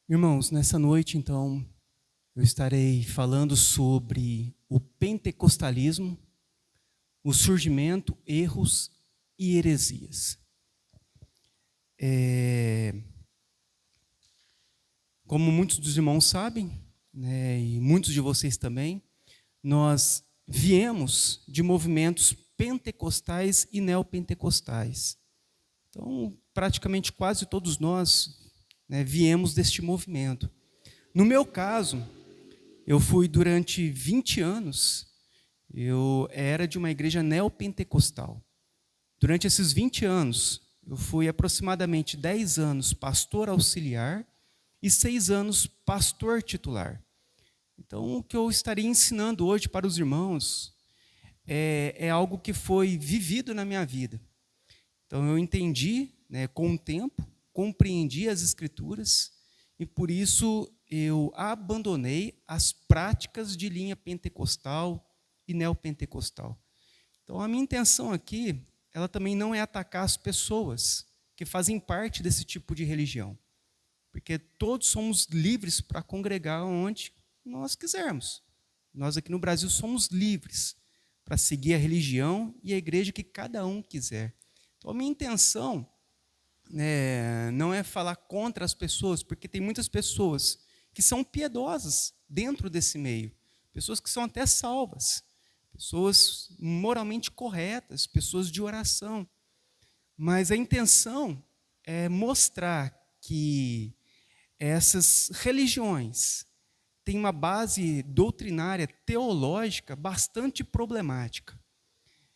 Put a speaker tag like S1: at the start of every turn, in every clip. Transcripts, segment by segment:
S1: Irmãos, nessa noite, então, eu estarei falando sobre o pentecostalismo, o surgimento, erros e heresias. Como muitos dos irmãos sabem, né, e muitos de vocês também, nós viemos de movimentos pentecostais e neopentecostais. Então, praticamente quase todos nós, né, viemos deste movimento. No meu caso, eu fui durante 20 anos, eu era de uma igreja neopentecostal. Durante esses 20 anos, eu fui aproximadamente 10 anos pastor auxiliar e 6 anos pastor titular. Então, o que eu estaria ensinando hoje para os irmãos é algo que foi vivido na minha vida. Então, eu entendi, né, com o tempo, compreendi as Escrituras e, por isso, eu abandonei as práticas de linha pentecostal e neopentecostal. Então, a minha intenção aqui, ela também não é atacar as pessoas que fazem parte desse tipo de religião, porque todos somos livres para congregar onde nós quisermos. Nós aqui no Brasil somos livres para seguir a religião e a igreja que cada um quiser. Então, a minha intenção não é falar contra as pessoas, porque tem muitas pessoas que são piedosas dentro desse meio, pessoas que são até salvas, pessoas moralmente corretas, pessoas de oração. Mas a intenção é mostrar que essas religiões têm uma base doutrinária, teológica, bastante problemática.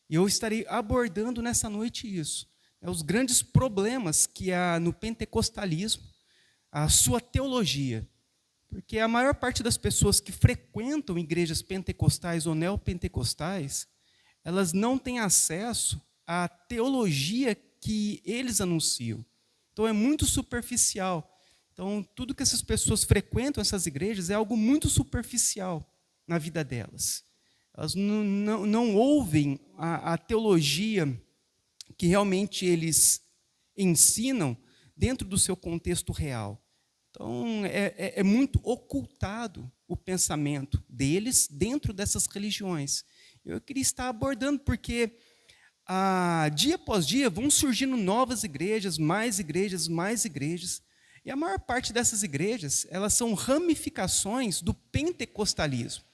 S1: E eu estarei abordando nessa noite isso. Os grandes problemas que há no pentecostalismo, a sua teologia. Porque a maior parte das pessoas que frequentam igrejas pentecostais ou neopentecostais, elas não têm acesso à teologia que eles anunciam. Então é muito superficial. Então tudo que essas pessoas frequentam essas igrejas é algo muito superficial na vida delas. Elas não ouvem a teologia que realmente eles ensinam dentro do seu contexto real. Então, é muito ocultado o pensamento deles dentro dessas religiões. Eu queria estar abordando, porque dia após dia vão surgindo novas igrejas, mais igrejas, mais igrejas. E a maior parte dessas igrejas, elas são ramificações do pentecostalismo.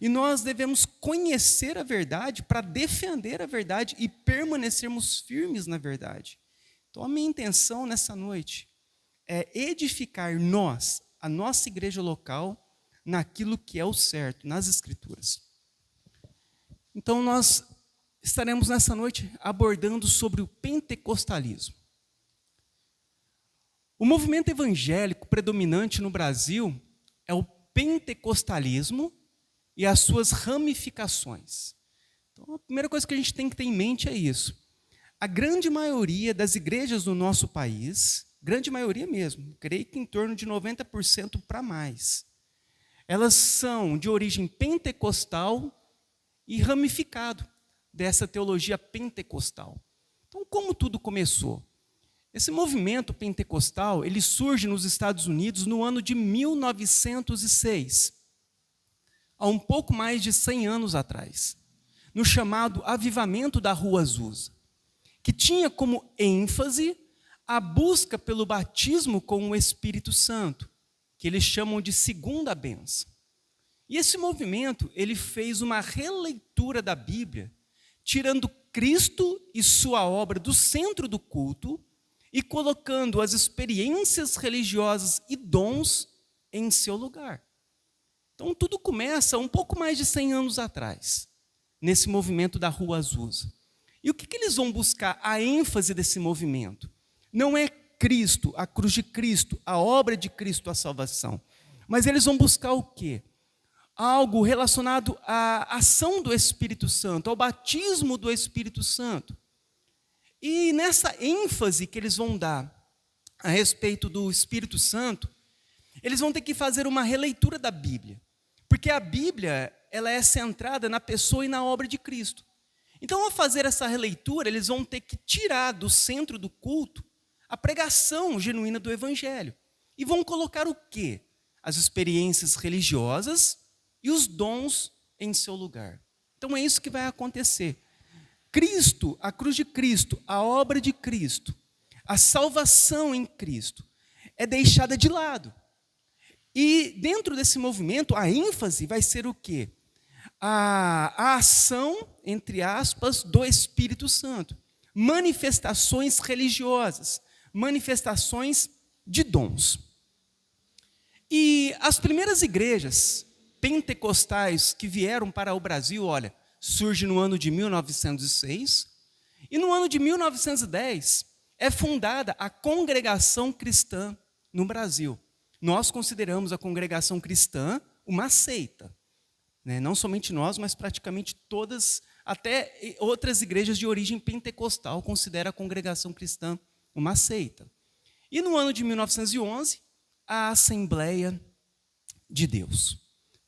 S1: E nós devemos conhecer a verdade para defender a verdade e permanecermos firmes na verdade. Então, a minha intenção nessa noite é edificar a nossa igreja local, naquilo que é o certo, nas Escrituras. Então, nós estaremos nessa noite abordando sobre o pentecostalismo. O movimento evangélico predominante no Brasil é o pentecostalismo e as suas ramificações. Então, a primeira coisa que a gente tem que ter em mente é isso. A grande maioria das igrejas no nosso país, grande maioria mesmo, creio que em torno de 90% para mais, elas são de origem pentecostal e ramificado dessa teologia pentecostal. Então, como tudo começou? Esse movimento pentecostal, ele surge nos Estados Unidos no ano de 1906, há um pouco mais de 100 anos atrás, no chamado Avivamento da Rua Azusa, que tinha como ênfase a busca pelo batismo com o Espírito Santo, que eles chamam de segunda bênção. E esse movimento, ele fez uma releitura da Bíblia, tirando Cristo e sua obra do centro do culto e colocando as experiências religiosas e dons em seu lugar. Então, tudo começa um pouco mais de 100 anos atrás, nesse movimento da Rua Azusa. E o que eles vão buscar? A ênfase desse movimento não é Cristo, a cruz de Cristo, a obra de Cristo, a salvação. Mas eles vão buscar o quê? Algo relacionado à ação do Espírito Santo, ao batismo do Espírito Santo. E nessa ênfase que eles vão dar a respeito do Espírito Santo, eles vão ter que fazer uma releitura da Bíblia. Porque a Bíblia, ela é centrada na pessoa e na obra de Cristo. Então, ao fazer essa releitura, eles vão ter que tirar do centro do culto a pregação genuína do Evangelho. E vão colocar o quê? As experiências religiosas e os dons em seu lugar. Então é isso que vai acontecer. Cristo, a cruz de Cristo, a obra de Cristo, a salvação em Cristo é deixada de lado. E dentro desse movimento, a ênfase vai ser o quê? A ação, entre aspas, do Espírito Santo. Manifestações religiosas, manifestações de dons. E as primeiras igrejas pentecostais que vieram para o Brasil, olha, surge no ano de 1906, e no ano de 1910 é fundada a Congregação Cristã no Brasil. Nós consideramos a Congregação Cristã uma seita, né? Não somente nós, mas praticamente todas, até outras igrejas de origem pentecostal consideram a Congregação Cristã uma seita. E no ano de 1911, a Assembleia de Deus.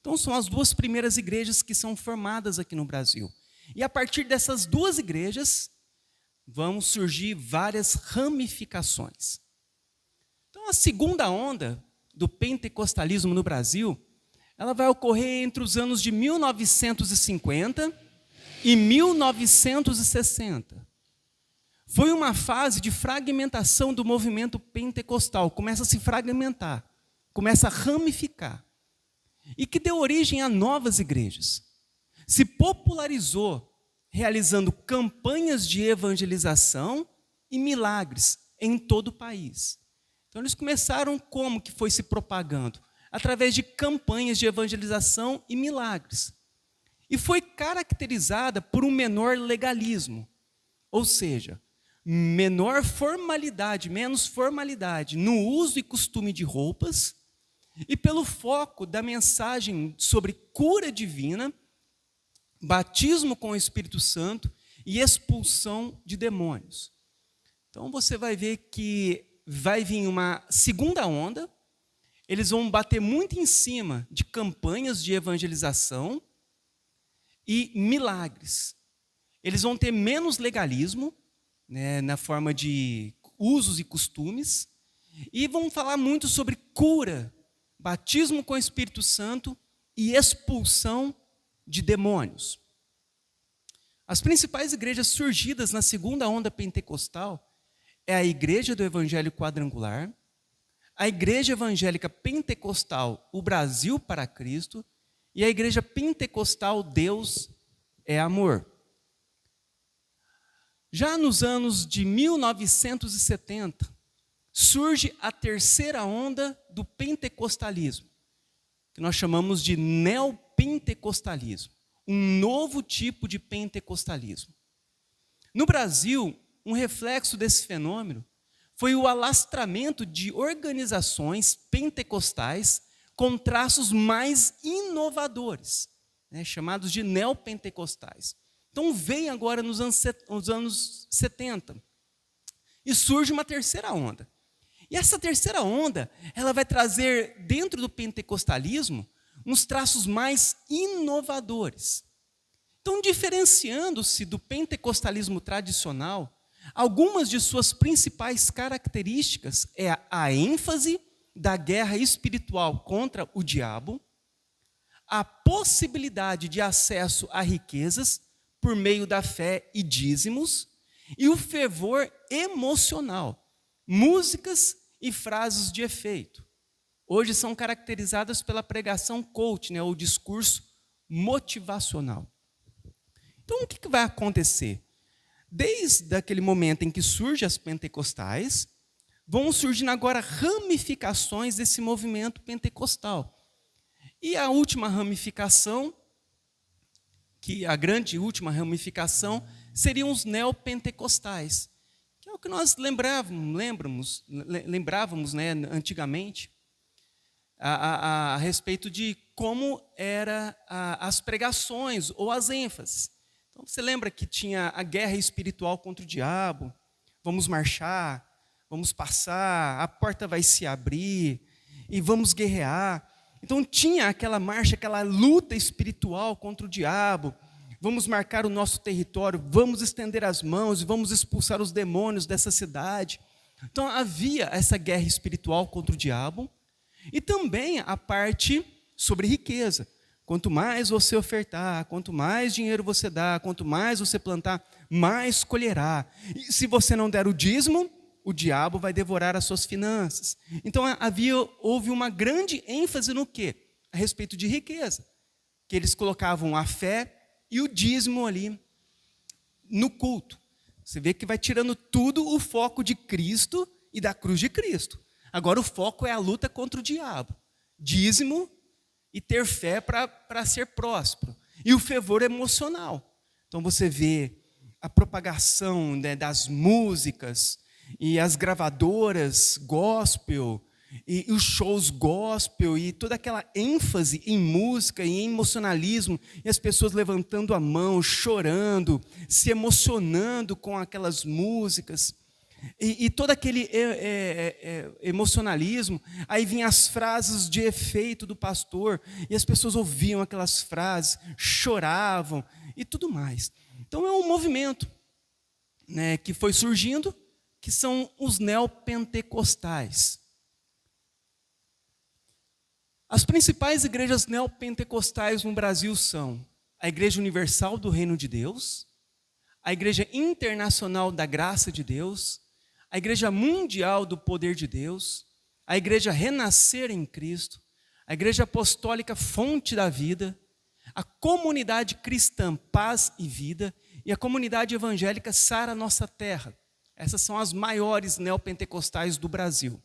S1: Então são as duas primeiras igrejas que são formadas aqui no Brasil. E a partir dessas duas igrejas, vão surgir várias ramificações. Então a segunda onda do pentecostalismo no Brasil, ela vai ocorrer entre os anos de 1950 e 1960. Foi uma fase de fragmentação do movimento pentecostal, começa a se fragmentar, começa a ramificar, e que deu origem a novas igrejas. Se popularizou realizando campanhas de evangelização e milagres em todo o país. Então eles começaram como que foi se propagando? Através de campanhas de evangelização e milagres. E foi caracterizada por um menor legalismo, ou seja, menor formalidade, menos formalidade no uso e costume de roupas, e pelo foco da mensagem sobre cura divina, batismo com o Espírito Santo e expulsão de demônios. Então você vai ver que vai vir uma segunda onda, eles vão bater muito em cima de campanhas de evangelização e milagres. Eles vão ter menos legalismo, né, na forma de usos e costumes, e vão falar muito sobre cura, batismo com o Espírito Santo e expulsão de demônios. As principais igrejas surgidas na segunda onda pentecostal é a Igreja do Evangelho Quadrangular, a Igreja Evangélica Pentecostal O Brasil para Cristo e a Igreja Pentecostal Deus é Amor. Já nos anos de 1970, surge a terceira onda do pentecostalismo, que nós chamamos de neopentecostalismo, um novo tipo de pentecostalismo. No Brasil, um reflexo desse fenômeno foi o alastramento de organizações pentecostais com traços mais inovadores, né, chamados de neopentecostais. Então vem agora nos anos 70 e surge uma terceira onda. E essa terceira onda, ela vai trazer dentro do pentecostalismo uns traços mais inovadores. Então, diferenciando-se do pentecostalismo tradicional, algumas de suas principais características é a ênfase da guerra espiritual contra o diabo, a possibilidade de acesso a riquezas por meio da fé e dízimos, e o fervor emocional, músicas e frases de efeito. Hoje são caracterizadas pela pregação coach, né, ou discurso motivacional. Então, o que vai acontecer? Desde aquele momento em que surgem as pentecostais, vão surgindo agora ramificações desse movimento pentecostal. E a última ramificação, que a grande última ramificação, seriam os neopentecostais, que é o que nós lembrávamos, né, antigamente, a respeito de como eram as pregações ou as ênfases. Então, você lembra que tinha a guerra espiritual contra o diabo, vamos marchar, vamos passar, a porta vai se abrir e vamos guerrear. Então tinha aquela marcha, aquela luta espiritual contra o diabo, vamos marcar o nosso território, vamos estender as mãos e vamos expulsar os demônios dessa cidade. Então havia essa guerra espiritual contra o diabo e também a parte sobre riqueza. Quanto mais você ofertar, quanto mais dinheiro você dá, quanto mais você plantar, mais colherá. E se você não der o dízimo, o diabo vai devorar as suas finanças. Então houve uma grande ênfase no quê? A respeito de riqueza. Que eles colocavam a fé e o dízimo ali no culto. Você vê que vai tirando tudo o foco de Cristo e da cruz de Cristo. Agora o foco é a luta contra o diabo. Dízimo e ter fé para ser próspero. E o fervor emocional. Então você vê a propagação, né, das músicas e as gravadoras gospel e os shows gospel e toda aquela ênfase em música e em emocionalismo, e as pessoas levantando a mão, chorando, se emocionando com aquelas músicas, e todo aquele emocionalismo. Aí vinham as frases de efeito do pastor, e as pessoas ouviam aquelas frases, choravam e tudo mais. Então é um movimento, né, que foi surgindo, que são os neopentecostais. As principais igrejas neopentecostais no Brasil são a Igreja Universal do Reino de Deus, a Igreja Internacional da Graça de Deus, a Igreja Mundial do Poder de Deus, a Igreja Renascer em Cristo, a Igreja Apostólica Fonte da Vida, a Comunidade Cristã Paz e Vida e a Comunidade Evangélica Sara Nossa Terra. Essas são as maiores neopentecostais do Brasil.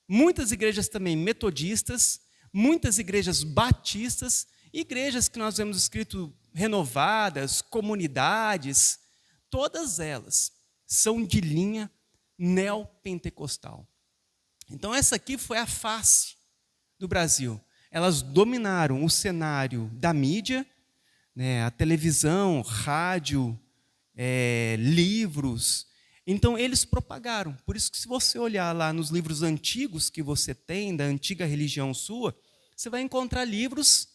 S1: Muitas igrejas também metodistas, muitas igrejas batistas, igrejas que nós vemos escrito renovadas, comunidades, todas elas são de linha neopentecostal. Então essa aqui foi a face do Brasil. Elas dominaram o cenário da mídia, né, a televisão, rádio, livros. Então eles propagaram. Por isso que se você olhar lá nos livros antigos que você tem, da antiga religião sua, você vai encontrar livros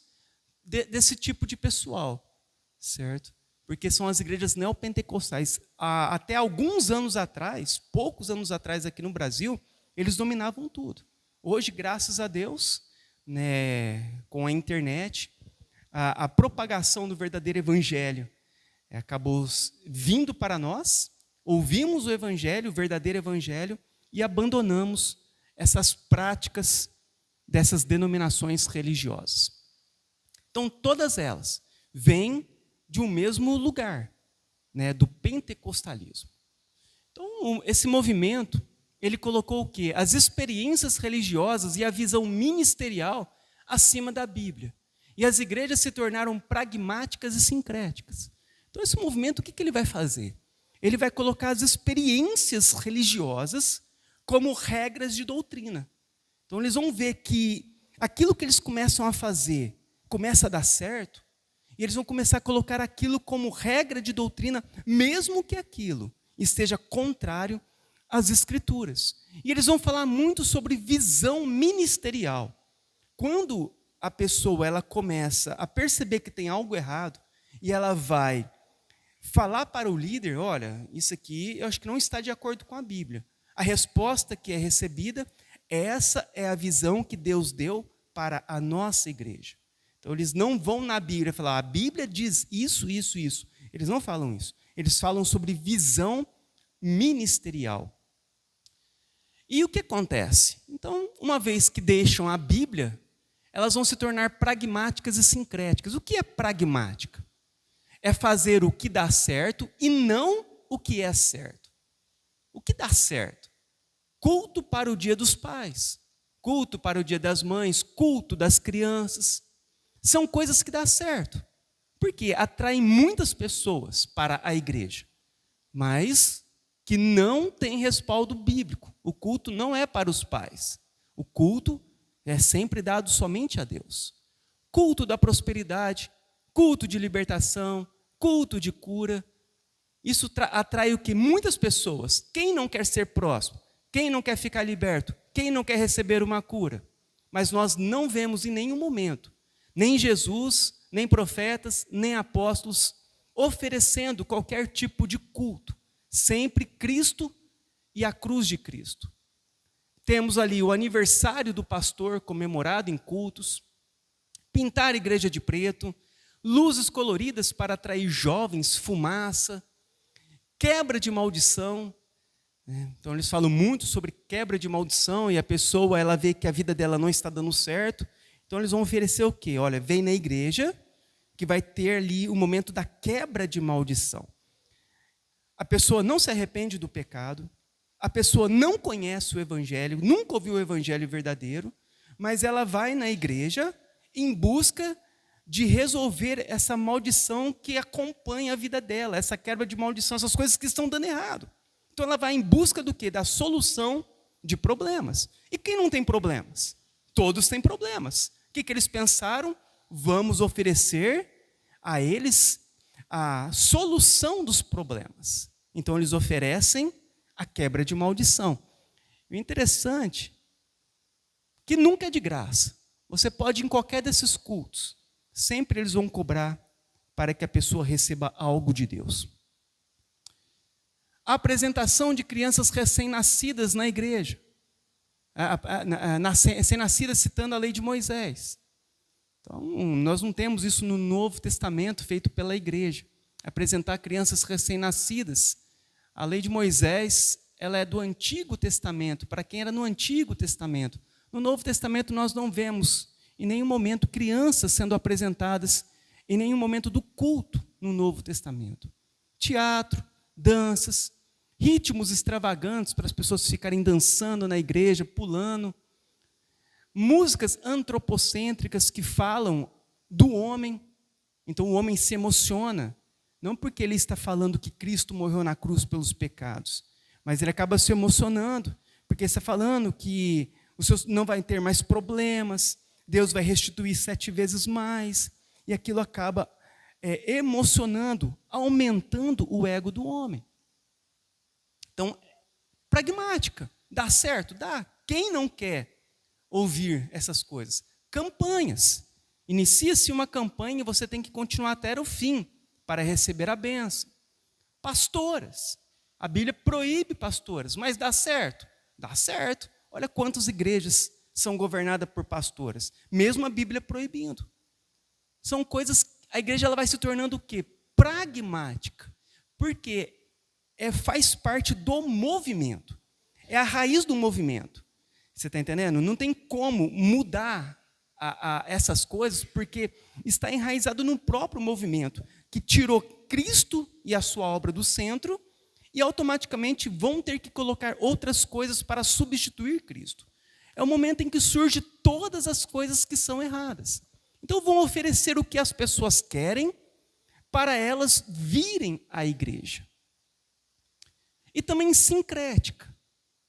S1: desse tipo de pessoal, certo? Porque são as igrejas neopentecostais. Até alguns anos atrás, poucos anos atrás aqui no Brasil, eles dominavam tudo. Hoje, graças a Deus, né, com a internet, a propagação do verdadeiro evangelho acabou vindo para nós. Ouvimos o evangelho, o verdadeiro evangelho, e abandonamos essas práticas dessas denominações religiosas. Então, todas elas vêm de um mesmo lugar, né, do pentecostalismo. Então, esse movimento, ele colocou o quê? As experiências religiosas e a visão ministerial acima da Bíblia. E as igrejas se tornaram pragmáticas e sincréticas. Então, esse movimento, o que ele vai fazer? Ele vai colocar as experiências religiosas como regras de doutrina. Então, eles vão ver que aquilo que eles começam a fazer começa a dar certo, e eles vão começar a colocar aquilo como regra de doutrina, mesmo que aquilo esteja contrário às Escrituras. E eles vão falar muito sobre visão ministerial. Quando a pessoa ela começa a perceber que tem algo errado, e ela vai falar para o líder, olha, isso aqui eu acho que não está de acordo com a Bíblia. A resposta que é recebida, essa é a visão que Deus deu para a nossa igreja. Então eles não vão na Bíblia falar, a Bíblia diz isso, isso, isso. Eles não falam isso. Eles falam sobre visão ministerial. E o que acontece? Então, uma vez que deixam a Bíblia, elas vão se tornar pragmáticas e sincréticas. O que é pragmática? É fazer o que dá certo e não o que é certo. O que dá certo? Culto para o Dia dos Pais, culto para o Dia das Mães, culto das crianças. São coisas que dão certo, porque atraem muitas pessoas para a igreja, mas que não tem respaldo bíblico. O culto não é para os pais. O culto é sempre dado somente a Deus. Culto da prosperidade, culto de libertação, culto de cura. Isso atrai o que? Muitas pessoas. Quem não quer ser próspero? Quem não quer ficar liberto? Quem não quer receber uma cura? Mas nós não vemos em nenhum momento, nem Jesus, nem profetas, nem apóstolos, oferecendo qualquer tipo de culto. Sempre Cristo e a cruz de Cristo. Temos ali o aniversário do pastor comemorado em cultos, pintar a igreja de preto, luzes coloridas para atrair jovens, fumaça, quebra de maldição. Então eles falam muito sobre quebra de maldição e a pessoa ela vê que a vida dela não está dando certo. Então eles vão oferecer o quê? Olha, vem na igreja que vai ter ali o momento da quebra de maldição. A pessoa não se arrepende do pecado, a pessoa não conhece o evangelho, nunca ouviu o evangelho verdadeiro, mas ela vai na igreja em busca de resolver essa maldição que acompanha a vida dela, essa quebra de maldição, essas coisas que estão dando errado. Então ela vai em busca do quê? Da solução de problemas. E quem não tem problemas? Todos têm problemas. O que eles pensaram? Vamos oferecer a eles a solução dos problemas. Então eles oferecem a quebra de maldição. O interessante é que nunca é de graça. Você pode ir em qualquer desses cultos. Sempre eles vão cobrar para que a pessoa receba algo de Deus. A apresentação de crianças recém-nascidas na igreja. Recém-nascidas citando a lei de Moisés. Então, nós não temos isso no Novo Testamento feito pela igreja. Apresentar crianças recém-nascidas. A lei de Moisés, ela é do Antigo Testamento, para quem era no Antigo Testamento. No Novo Testamento nós não vemos em nenhum momento crianças sendo apresentadas, em nenhum momento do culto no Novo Testamento. Teatro, danças, ritmos extravagantes para as pessoas ficarem dançando na igreja, pulando. Músicas antropocêntricas que falam do homem. Então o homem se emociona, não porque ele está falando que Cristo morreu na cruz pelos pecados, mas ele acaba se emocionando, porque está falando que os seus não vai ter mais problemas, Deus vai restituir 7 vezes mais, e aquilo acaba emocionando, aumentando o ego do homem. Então, pragmática, dá certo? Dá. Quem não quer ouvir essas coisas? Campanhas. Inicia-se uma campanha e você tem que continuar até o fim para receber a bênção. Pastoras. A Bíblia proíbe pastoras, mas dá certo? Dá certo. Olha quantas igrejas são governadas por pastoras, mesmo a Bíblia proibindo. São coisas, a igreja ela vai se tornando o quê? Pragmática. Porque faz parte do movimento. É a raiz do movimento. Você está entendendo? Não tem como mudar essas coisas, porque está enraizado no próprio movimento, que tirou Cristo e a sua obra do centro, e automaticamente vão ter que colocar outras coisas para substituir Cristo. É o momento em que surgem todas as coisas que são erradas. Então vão oferecer o que as pessoas querem para elas virem à igreja. E também sincrética.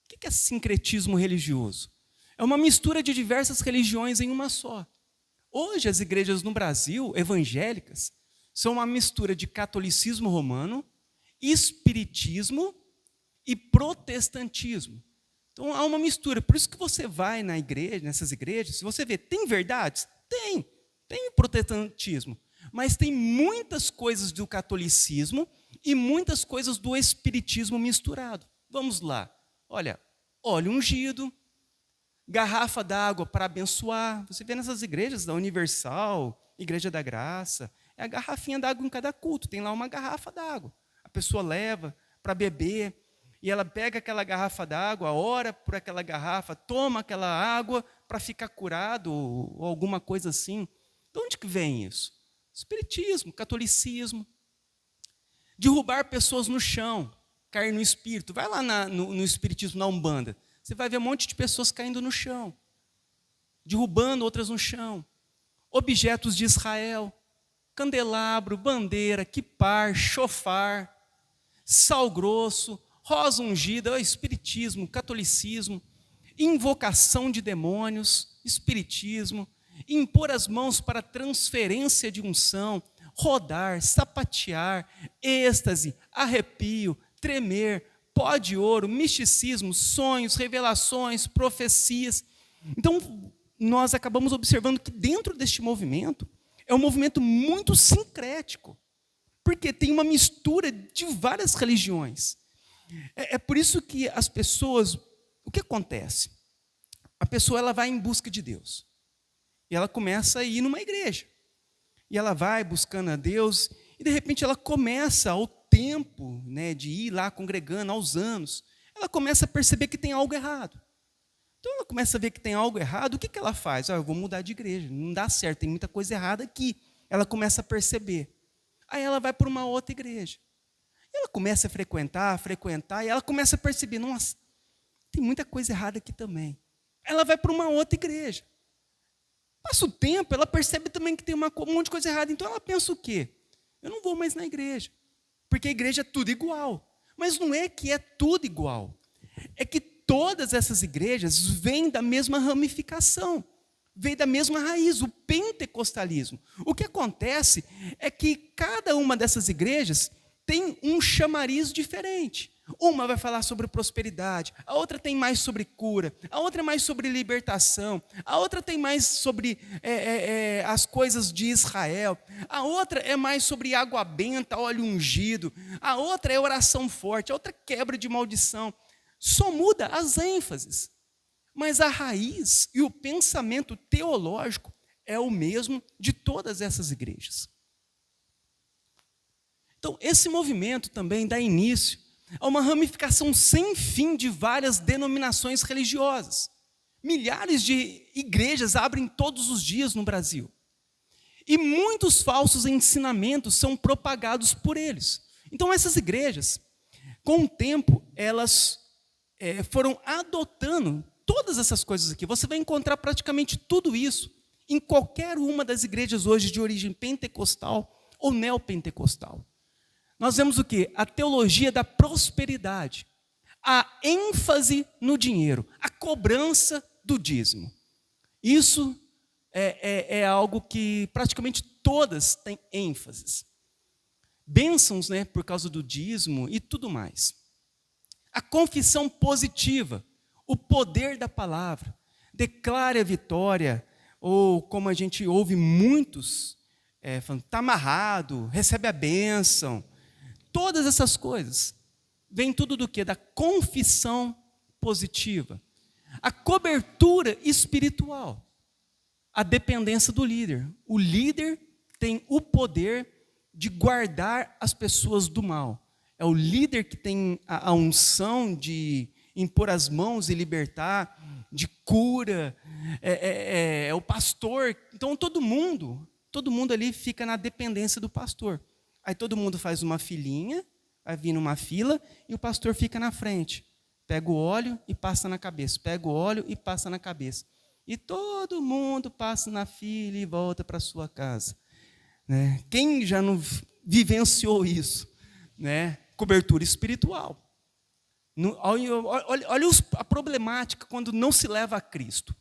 S1: O que é sincretismo religioso? É uma mistura de diversas religiões em uma só. Hoje as igrejas no Brasil, evangélicas, são uma mistura de catolicismo romano, espiritismo e protestantismo. Então há uma mistura. Por isso que você vai na igreja, nessas igrejas, se você vê, tem verdades? Tem o protestantismo. Mas tem muitas coisas do catolicismo e muitas coisas do espiritismo misturado. Vamos lá. Olha, óleo ungido, garrafa d'água para abençoar. Você vê nessas igrejas da Universal, Igreja da Graça, é a garrafinha d'água em cada culto. Tem lá uma garrafa d'água. A pessoa leva para beber, e ela pega aquela garrafa d'água, ora por aquela garrafa, toma aquela água para ficar curado, ou alguma coisa assim. De onde que vem isso? Espiritismo, catolicismo. Derrubar pessoas no chão, cair no espírito. Vai lá no espiritismo, na Umbanda. Você vai ver um monte de pessoas caindo no chão, derrubando outras no chão. Objetos de Israel, candelabro, bandeira, quipar, chofar, sal grosso, rosa ungida, espiritismo, catolicismo, invocação de demônios, espiritismo, impor as mãos para transferência de unção, rodar, sapatear, êxtase, arrepio, tremer, pó de ouro, misticismo, sonhos, revelações, profecias. Então, nós acabamos observando que dentro deste movimento, é um movimento muito sincrético, porque tem uma mistura de várias religiões. É por isso que as pessoas, o que acontece? A pessoa ela vai em busca de Deus. E ela começa a ir numa igreja. E ela vai buscando a Deus, e de repente ela começa, ao tempo, né, de ir lá congregando, aos anos, ela começa a perceber que tem algo errado. Então ela começa a ver que tem algo errado, o que ela faz? Eu vou mudar de igreja, não dá certo, tem muita coisa errada aqui. Ela começa a perceber. Aí ela vai para uma outra igreja. Ela começa a frequentar, e ela começa a perceber, nossa, tem muita coisa errada aqui também. Ela vai para uma outra igreja. Passa o tempo, ela percebe também que tem um monte de coisa errada. Então ela pensa o quê? Eu não vou mais na igreja, porque a igreja é tudo igual. Mas não é que é tudo igual. É que todas essas igrejas vêm da mesma ramificação, vêm da mesma raiz, o pentecostalismo. O que acontece é que cada uma dessas igrejas tem um chamariz diferente. Uma vai falar sobre prosperidade, a outra tem mais sobre cura, a outra é mais sobre libertação, a outra tem mais sobre as coisas de Israel, a outra é mais sobre água benta, óleo ungido, a outra é oração forte, a outra quebra de maldição. Só muda as ênfases, mas a raiz e o pensamento teológico é o mesmo de todas essas igrejas. Então, esse movimento também dá início a uma ramificação sem fim de várias denominações religiosas. Milhares de igrejas abrem todos os dias no Brasil. E muitos falsos ensinamentos são propagados por eles. Então, essas igrejas, com o tempo, elas foram adotando todas essas coisas aqui. Você vai encontrar praticamente tudo isso em qualquer uma das igrejas hoje de origem pentecostal ou neopentecostal. Nós vemos o quê? A teologia da prosperidade, a ênfase no dinheiro, a cobrança do dízimo. Isso é algo que praticamente todas têm ênfases. Bênçãos, né, por causa do dízimo e tudo mais. A confissão positiva, o poder da palavra, declare a vitória, ou como a gente ouve muitos falando, está amarrado, recebe a bênção. Todas essas coisas, vem tudo do quê? Da confissão positiva. A cobertura espiritual, a dependência do líder. O líder tem o poder de guardar as pessoas do mal. É o líder que tem a unção de impor as mãos e libertar, de cura. É o pastor. Então todo mundo ali fica na dependência do pastor. Aí todo mundo faz uma filinha, vai vir numa fila, e o pastor fica na frente. Pega o óleo e passa na cabeça. Pega o óleo e passa na cabeça. E todo mundo passa na fila e volta para a sua casa. Né? Quem já não vivenciou isso? Né? Cobertura espiritual. Olha a problemática quando não se leva a Cristo.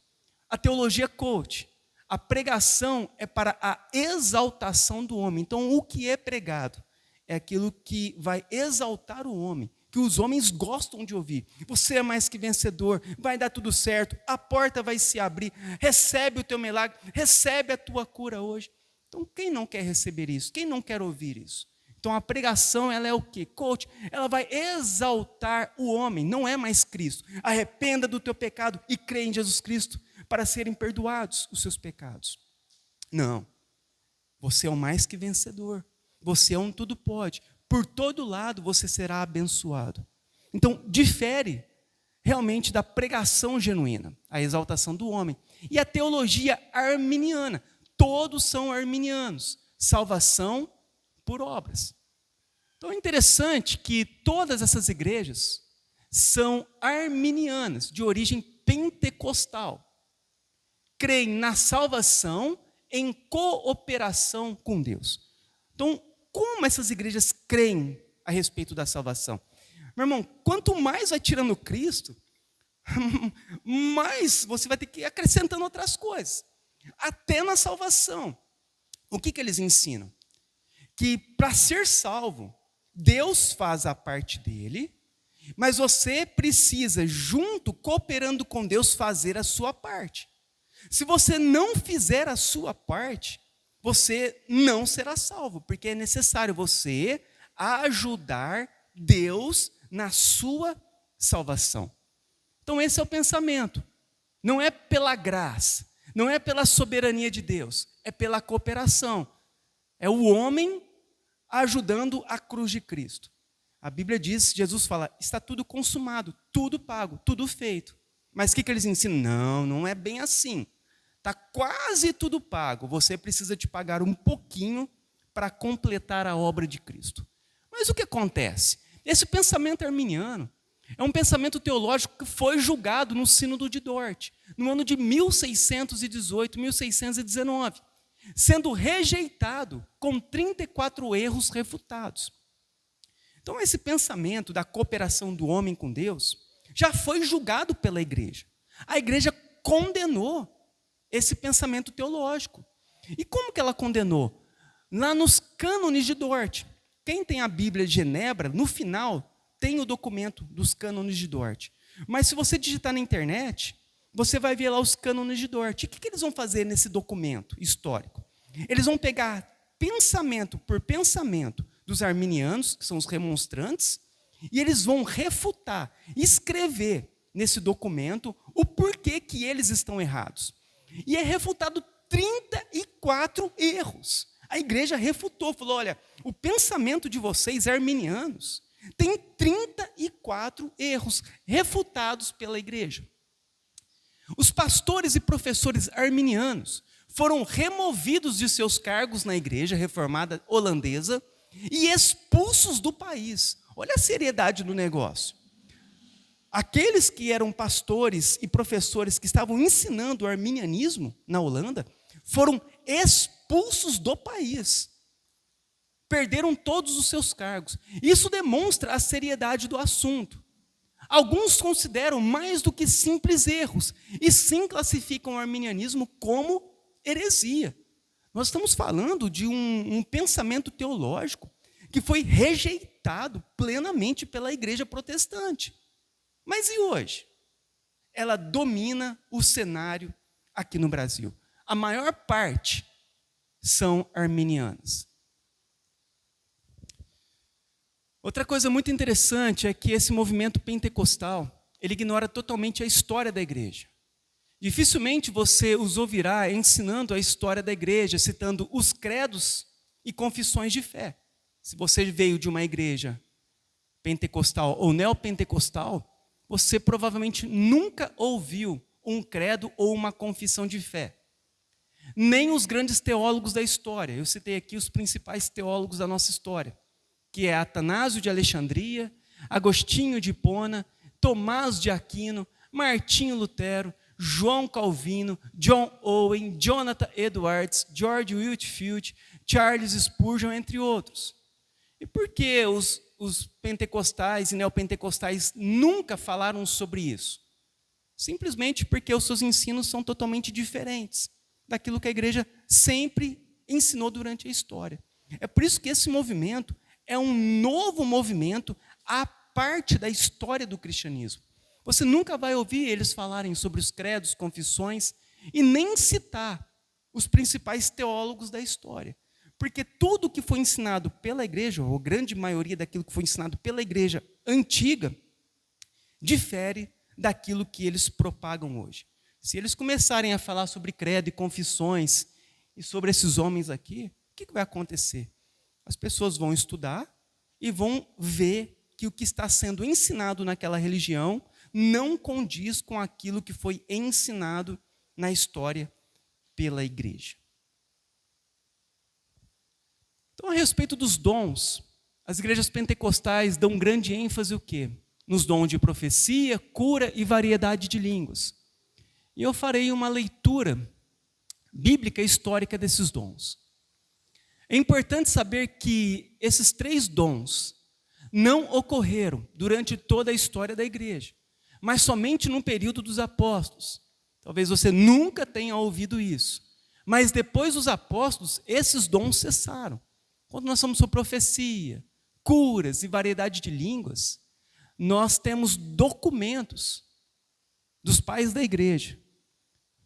S1: A teologia coach. A pregação é para a exaltação do homem. Então, o que é pregado é aquilo que vai exaltar o homem, que os homens gostam de ouvir. Você é mais que vencedor, vai dar tudo certo, a porta vai se abrir, recebe o teu milagre, recebe a tua cura hoje. Então, quem não quer receber isso? Quem não quer ouvir isso? Então, a pregação, ela é o quê? Coach, ela vai exaltar o homem, não é mais Cristo. Arrependa do teu pecado e crê em Jesus Cristo, para serem perdoados os seus pecados. Não. Você é o mais que vencedor. Você é um tudo pode. Por todo lado você será abençoado. Então, difere realmente da pregação genuína, a exaltação do homem. E a teologia arminiana. Todos são arminianos. Salvação por obras. Então, é interessante que todas essas igrejas são arminianas, de origem pentecostal. Creem na salvação em cooperação com Deus. Então, como essas igrejas creem a respeito da salvação? Meu irmão, quanto mais vai tirando Cristo, mais você vai ter que ir acrescentando outras coisas. Até na salvação. O que eles ensinam? Que para ser salvo, Deus faz a parte dele, mas você precisa, junto, cooperando com Deus, fazer a sua parte. Se você não fizer a sua parte, você não será salvo, porque é necessário você ajudar Deus na sua salvação. Então esse é o pensamento. Não é pela graça, não é pela soberania de Deus, é pela cooperação. É o homem ajudando a cruz de Cristo. A Bíblia diz, Jesus fala, está tudo consumado, tudo pago, tudo feito. Mas o que eles ensinam? Não, não é bem assim. Está quase tudo pago, você precisa de pagar um pouquinho para completar a obra de Cristo. Mas o que acontece? Esse pensamento arminiano é um pensamento teológico que foi julgado no Sínodo de Dort, no ano de 1618, 1619, sendo rejeitado com 34 erros refutados. Então, esse pensamento da cooperação do homem com Deus já foi julgado pela igreja. A igreja condenou esse pensamento teológico. E como que ela condenou? Lá nos cânones de Dort. Quem tem a Bíblia de Genebra, no final, tem o documento dos cânones de Dort. Mas se você digitar na internet, você vai ver lá os cânones de Dort. E o que eles vão fazer nesse documento histórico? Eles vão pegar pensamento por pensamento dos arminianos, que são os remonstrantes, e eles vão refutar, escrever nesse documento o porquê que eles estão errados. E é refutado 34 erros. A igreja refutou, falou, olha, o pensamento de vocês, arminianos, tem 34 erros refutados pela igreja. Os pastores e professores arminianos foram removidos de seus cargos na igreja reformada holandesa e expulsos do país. Olha a seriedade do negócio. Aqueles que eram pastores e professores que estavam ensinando o arminianismo na Holanda foram expulsos do país. Perderam todos os seus cargos. Isso demonstra a seriedade do assunto. Alguns consideram mais do que simples erros e sim classificam o arminianismo como heresia. Nós estamos falando de um pensamento teológico que foi rejeitado plenamente pela igreja protestante. Mas e hoje? Ela domina o cenário aqui no Brasil. A maior parte são arminianas. Outra coisa muito interessante é que esse movimento pentecostal, ele ignora totalmente a história da igreja. Dificilmente você os ouvirá ensinando a história da igreja, citando os credos e confissões de fé. Se você veio de uma igreja pentecostal ou neopentecostal, você provavelmente nunca ouviu um credo ou uma confissão de fé. Nem os grandes teólogos da história. Eu citei aqui os principais teólogos da nossa história, que é Atanásio de Alexandria, Agostinho de Hipona, Tomás de Aquino, Martinho Lutero, João Calvino, John Owen, Jonathan Edwards, George Whitefield, Charles Spurgeon, entre outros. E por que os pentecostais e neopentecostais nunca falaram sobre isso? Simplesmente porque os seus ensinos são totalmente diferentes daquilo que a igreja sempre ensinou durante a história. É por isso que esse movimento é um novo movimento à parte da história do cristianismo. Você nunca vai ouvir eles falarem sobre os credos, confissões, e nem citar os principais teólogos da história. Porque tudo que foi ensinado pela igreja, ou grande maioria daquilo que foi ensinado pela igreja antiga, difere daquilo que eles propagam hoje. Se eles começarem a falar sobre credo e confissões, e sobre esses homens aqui, o que vai acontecer? As pessoas vão estudar e vão ver que o que está sendo ensinado naquela religião não condiz com aquilo que foi ensinado na história pela igreja. Então, a respeito dos dons, as igrejas pentecostais dão grande ênfase o quê? Nos dons de profecia, cura e variedade de línguas. E eu farei uma leitura bíblica e histórica desses dons. É importante saber que esses 3 dons não ocorreram durante toda a história da igreja, mas somente no período dos apóstolos. Talvez você nunca tenha ouvido isso, mas depois dos apóstolos, esses dons cessaram. Quando nós falamos sobre profecia, curas e variedade de línguas, nós temos documentos dos pais da igreja,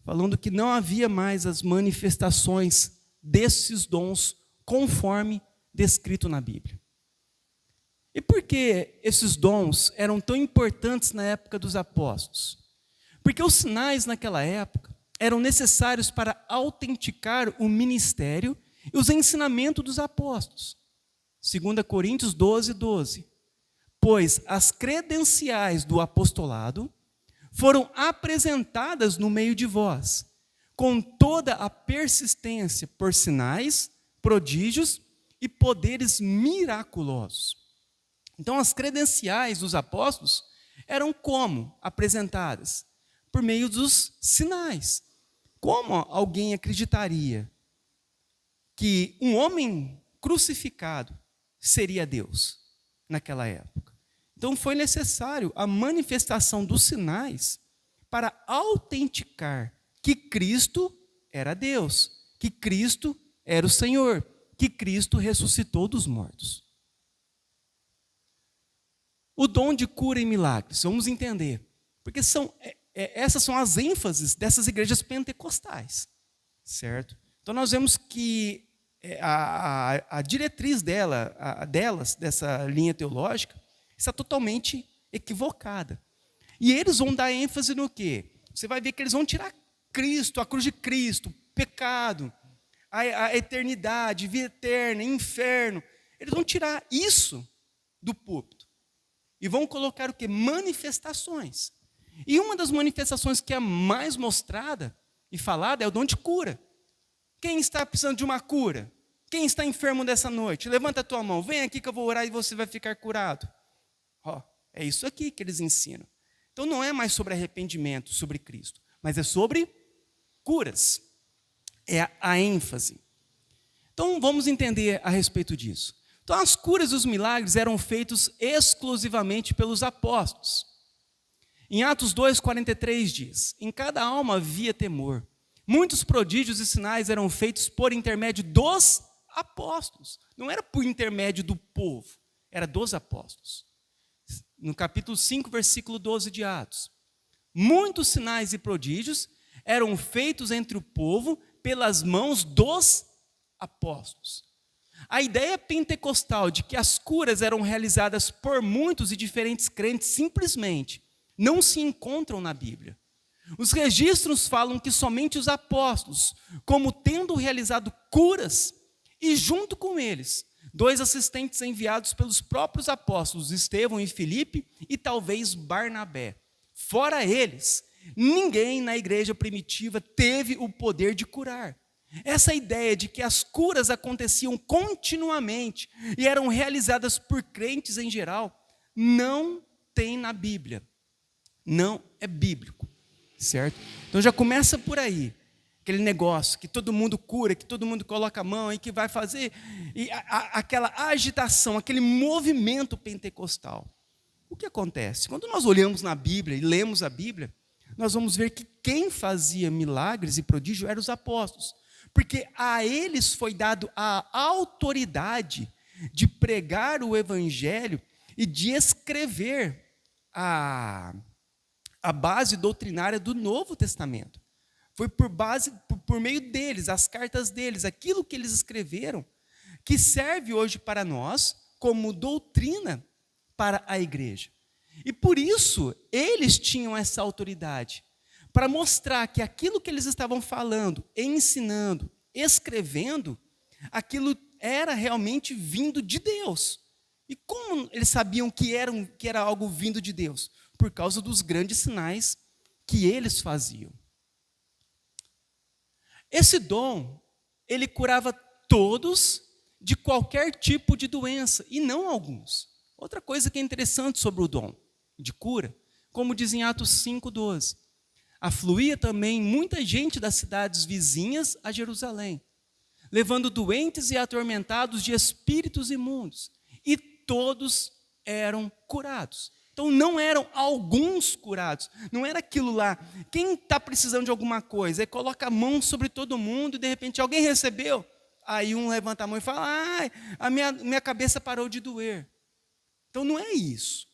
S1: falando que não havia mais as manifestações desses dons conforme descrito na Bíblia. E por que esses dons eram tão importantes na época dos apóstolos? Porque os sinais naquela época eram necessários para autenticar o ministério e os ensinamentos dos apóstolos. 2 Coríntios 12, 12. Pois as credenciais do apostolado foram apresentadas no meio de vós, com toda a persistência por sinais, prodígios e poderes miraculosos. Então, as credenciais dos apóstolos eram como apresentadas? Por meio dos sinais. Como alguém acreditaria que um homem crucificado seria Deus naquela época? Então, foi necessário a manifestação dos sinais para autenticar que Cristo era Deus, que Cristo era o Senhor, que Cristo ressuscitou dos mortos. O dom de cura e milagres, vamos entender, porque essas são as ênfases dessas igrejas pentecostais, certo? Então nós vemos que a diretriz delas, dessa linha teológica, está totalmente equivocada. E eles vão dar ênfase no quê? Você vai ver que eles vão tirar Cristo, a cruz de Cristo, pecado, a eternidade, vida eterna, inferno. Eles vão tirar isso do púlpito. E vão colocar o quê? Manifestações. E uma das manifestações que é mais mostrada e falada é o dom de cura. Quem está precisando de uma cura? Quem está enfermo dessa noite? Levanta a tua mão, vem aqui que eu vou orar e você vai ficar curado. É isso aqui que eles ensinam. Então não é mais sobre arrependimento, sobre Cristo, mas é sobre curas. É a ênfase. Então vamos entender a respeito disso. Então as curas e os milagres eram feitos exclusivamente pelos apóstolos. Em Atos 2,43 diz: em cada alma havia temor. Muitos prodígios e sinais eram feitos por intermédio dos apóstolos. Não era por intermédio do povo, era dos apóstolos. No capítulo 5, versículo 12 de Atos. Muitos sinais e prodígios eram feitos entre o povo pelas mãos dos apóstolos. A ideia pentecostal de que as curas eram realizadas por muitos e diferentes crentes simplesmente não se encontram na Bíblia. Os registros falam que somente os apóstolos, como tendo realizado curas, e junto com eles, 2 assistentes enviados pelos próprios apóstolos, Estevão e Filipe, e talvez Barnabé. Fora eles, ninguém na igreja primitiva teve o poder de curar. Essa ideia de que as curas aconteciam continuamente e eram realizadas por crentes em geral, não tem na Bíblia. Não é bíblico, certo? Então já começa por aí, aquele negócio que todo mundo cura, que todo mundo coloca a mão e que vai fazer, e aquela agitação, aquele movimento pentecostal. O que acontece? Quando nós olhamos na Bíblia e lemos a Bíblia, nós vamos ver que quem fazia milagres e prodígios eram os apóstolos, porque a eles foi dado a autoridade de pregar o evangelho e de escrever a base doutrinária do Novo Testamento. Foi por meio deles, as cartas deles, aquilo que eles escreveram, que serve hoje para nós como doutrina para a igreja. E por isso, eles tinham essa autoridade, para mostrar que aquilo que eles estavam falando, ensinando, escrevendo, aquilo era realmente vindo de Deus. E como eles sabiam que era algo vindo de Deus? Por causa dos grandes sinais que eles faziam. Esse dom, ele curava todos de qualquer tipo de doença, e não alguns. Outra coisa que é interessante sobre o dom de cura, como diz em Atos 5,12, afluía também muita gente das cidades vizinhas a Jerusalém, levando doentes e atormentados de espíritos imundos, e todos eram curados. Então não eram alguns curados, não era aquilo lá, quem está precisando de alguma coisa, aí coloca a mão sobre todo mundo e de repente alguém recebeu, aí um levanta a mão e fala, a minha cabeça parou de doer. Então não é isso.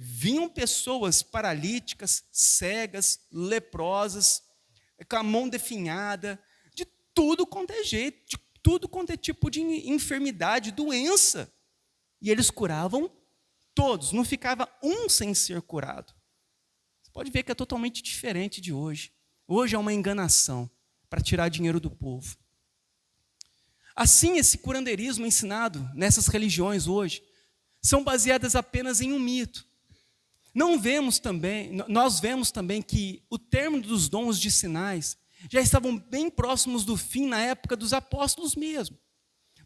S1: Vinham pessoas paralíticas, cegas, leprosas, com a mão definhada, de tudo quanto é jeito, de tudo quanto é tipo de enfermidade, doença. E eles curavam Todos, não ficava um sem ser curado. Você pode ver que é totalmente diferente de hoje. Hoje é uma enganação para tirar dinheiro do povo. Assim, esse curandeirismo ensinado nessas religiões hoje são baseadas apenas em um mito. Nós vemos também que o término dos dons de sinais já estavam bem próximos do fim na época dos apóstolos mesmo.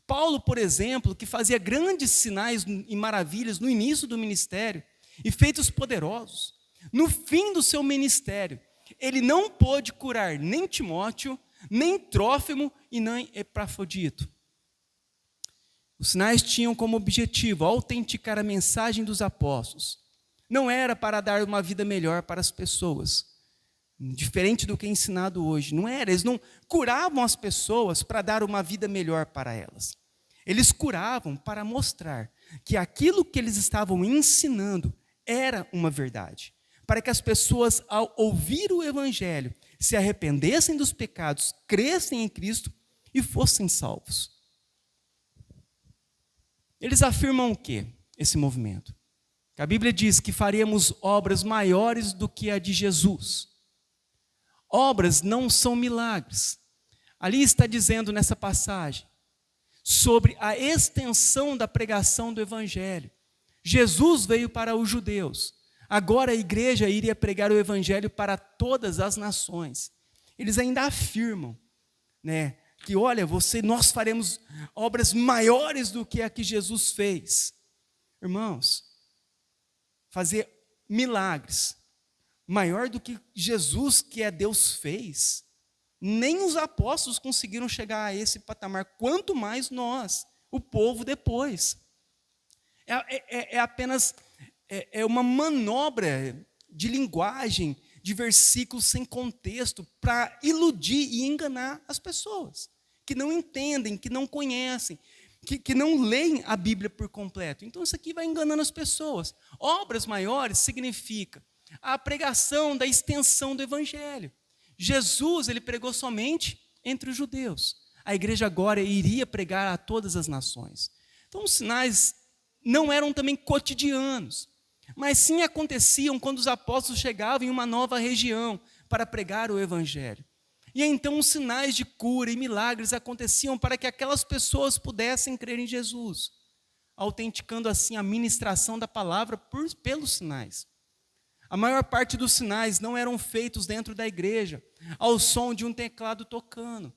S1: Paulo, por exemplo, que fazia grandes sinais e maravilhas no início do ministério e feitos poderosos, no fim do seu ministério, ele não pôde curar nem Timóteo, nem Trófimo e nem Epafrodito. Os sinais tinham como objetivo autenticar a mensagem dos apóstolos. Não era para dar uma vida melhor para as pessoas, diferente do que é ensinado hoje. Não era, eles não curavam as pessoas para dar uma vida melhor para elas. Eles curavam para mostrar que aquilo que eles estavam ensinando era uma verdade. Para que as pessoas, ao ouvir o evangelho, se arrependessem dos pecados, crescem em Cristo e fossem salvos. Eles afirmam o quê? Esse movimento. A Bíblia diz que faremos obras maiores do que a de Jesus. Obras não são milagres. Ali está dizendo nessa passagem sobre a extensão da pregação do evangelho. Jesus veio para os judeus. Agora a igreja iria pregar o evangelho para todas as nações. Eles ainda afirmam, que olha, nós faremos obras maiores do que a que Jesus fez. Irmãos, fazer milagres maior do que Jesus, que é Deus, fez, nem os apóstolos conseguiram chegar a esse patamar, quanto mais nós, o povo depois. É apenas uma manobra de linguagem, de versículos sem contexto, para iludir e enganar as pessoas, que não entendem, que não conhecem, que não leem a Bíblia por completo. Então isso aqui vai enganando as pessoas. Obras maiores significa a pregação da extensão do evangelho. Jesus, ele pregou somente entre os judeus. A igreja agora iria pregar a todas as nações. Então os sinais não eram também cotidianos, mas sim aconteciam quando os apóstolos chegavam em uma nova região para pregar o evangelho. E então os sinais de cura e milagres aconteciam para que aquelas pessoas pudessem crer em Jesus, autenticando assim a ministração da palavra pelos sinais. A maior parte dos sinais não eram feitos dentro da igreja, ao som de um teclado tocando.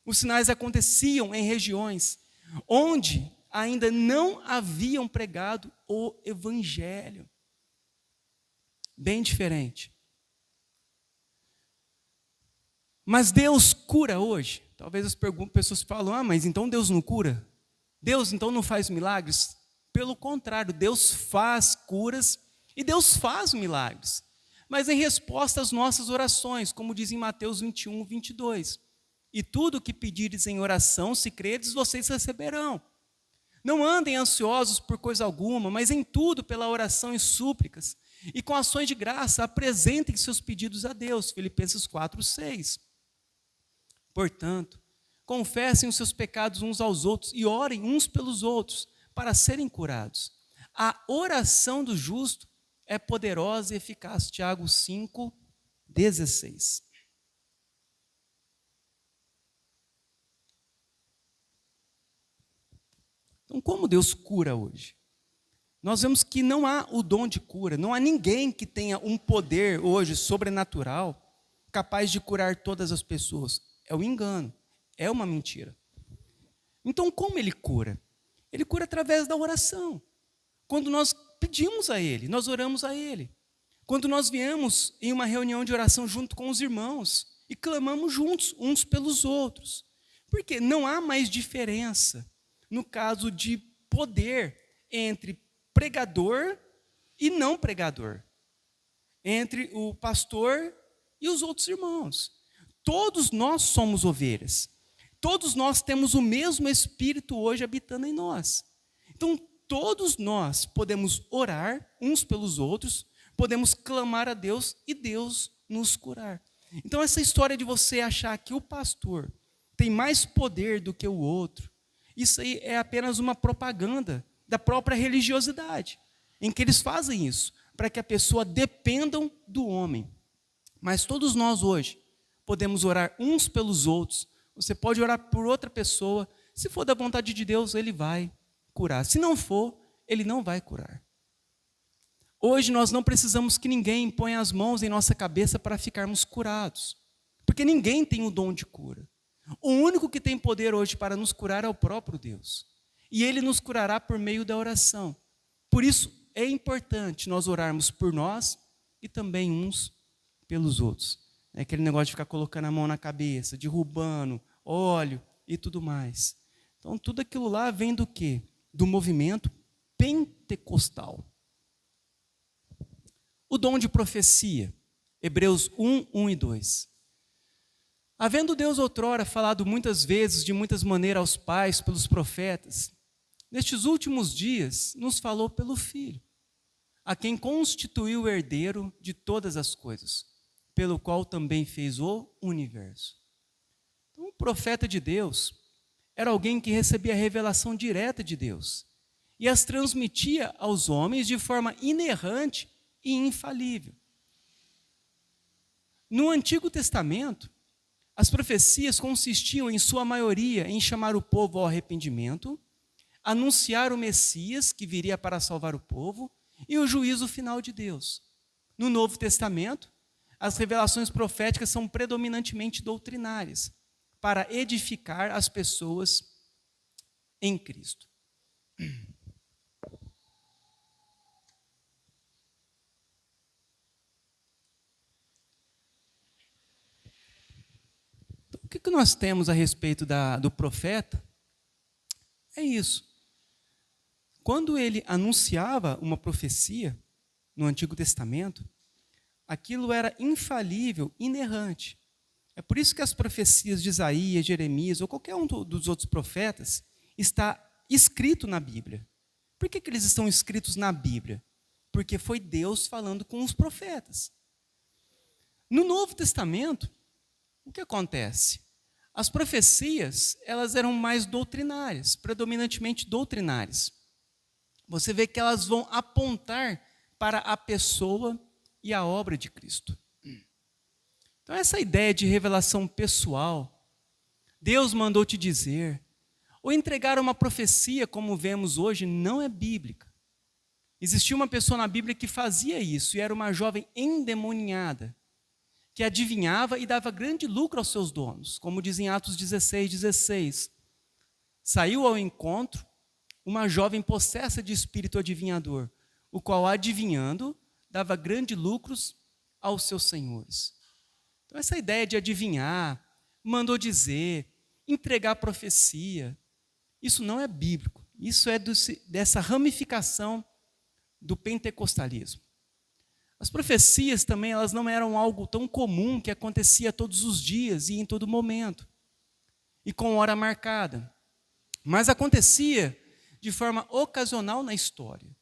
S1: Os sinais aconteciam em regiões onde ainda não haviam pregado o evangelho. Bem diferente. Mas Deus cura hoje? Talvez as pessoas falam, mas então Deus não cura? Deus então não faz milagres? Pelo contrário, Deus faz curas e Deus faz milagres. Mas em resposta às nossas orações, como diz em Mateus 21, 22. E tudo o que pedires em oração, se credes, vocês receberão. Não andem ansiosos por coisa alguma, mas em tudo pela oração e súplicas. E com ações de graça, apresentem seus pedidos a Deus. Filipenses 4, 6. Portanto, confessem os seus pecados uns aos outros e orem uns pelos outros para serem curados. A oração do justo é poderosa e eficaz. Tiago 5, 16. Então, como Deus cura hoje? Nós vemos que não há o dom de cura, não há ninguém que tenha um poder hoje sobrenatural capaz de curar todas as pessoas. É um engano, é uma mentira. Então, como ele cura? Ele cura através da oração. Quando nós pedimos a ele, nós oramos a ele. Quando nós viemos em uma reunião de oração junto com os irmãos e clamamos juntos, uns pelos outros. Porque não há mais diferença no caso de poder entre pregador e não pregador, entre o pastor e os outros irmãos. Todos nós somos ovelhas. Todos nós temos o mesmo Espírito hoje habitando em nós. Então, todos nós podemos orar uns pelos outros, podemos clamar a Deus e Deus nos curar. Então, essa história de você achar que o pastor tem mais poder do que o outro, isso aí é apenas uma propaganda da própria religiosidade. em que eles fazem isso, para que a pessoa dependam do homem. Mas todos nós hoje podemos orar uns pelos outros. Você pode orar por outra pessoa. Se for da vontade de Deus, Ele vai curar. Se não for, Ele não vai curar. Hoje nós não precisamos que ninguém ponha as mãos em nossa cabeça para ficarmos curados. Porque ninguém tem o dom de cura. O único que tem poder hoje para nos curar é o próprio Deus. E Ele nos curará por meio da oração. Por isso é importante nós orarmos por nós e também uns pelos outros. É aquele negócio de ficar colocando a mão na cabeça, derrubando óleo e tudo mais. Então tudo aquilo lá vem do quê? Do movimento pentecostal. O dom de profecia, Hebreus 1, 1 e 2. Havendo Deus outrora falado muitas vezes, de muitas maneiras aos pais, pelos profetas, nestes últimos dias nos falou pelo Filho, a quem constituiu o herdeiro de todas as coisas, pelo qual também fez o universo. Então, o profeta de Deus era alguém que recebia a revelação direta de Deus e as transmitia aos homens de forma inerrante e infalível. No Antigo Testamento, as profecias consistiam, em sua maioria, em chamar o povo ao arrependimento, anunciar o Messias, que viria para salvar o povo, e o juízo final de Deus. No Novo Testamento, as revelações proféticas são predominantemente doutrinárias, para edificar as pessoas em Cristo. Então, o que nós temos a respeito do profeta? É isso. Quando ele anunciava uma profecia no Antigo Testamento, aquilo era infalível, inerrante. É por isso que as profecias de Isaías, Jeremias ou qualquer um dos outros profetas está escrito na Bíblia. Por que eles estão escritos na Bíblia? Porque foi Deus falando com os profetas. No Novo Testamento, o que acontece? As profecias, elas eram mais doutrinárias, predominantemente doutrinárias. Você vê que elas vão apontar para a pessoa e a obra de Cristo. Então, essa ideia de revelação pessoal, Deus mandou te dizer, ou entregar uma profecia, como vemos hoje, não é bíblica. Existia uma pessoa na Bíblia que fazia isso, e era uma jovem endemoniada, que adivinhava e dava grande lucro aos seus donos, como diz em Atos 16, 16. Saiu ao encontro uma jovem possessa de espírito adivinhador, o qual, adivinhando, dava grandes lucros aos seus senhores. Então, essa ideia de adivinhar, mandou dizer, entregar profecia, isso não é bíblico. Isso é dessa ramificação do pentecostalismo. As profecias também, elas não eram algo tão comum que acontecia todos os dias e em todo momento, e com hora marcada. Mas acontecia de forma ocasional na história.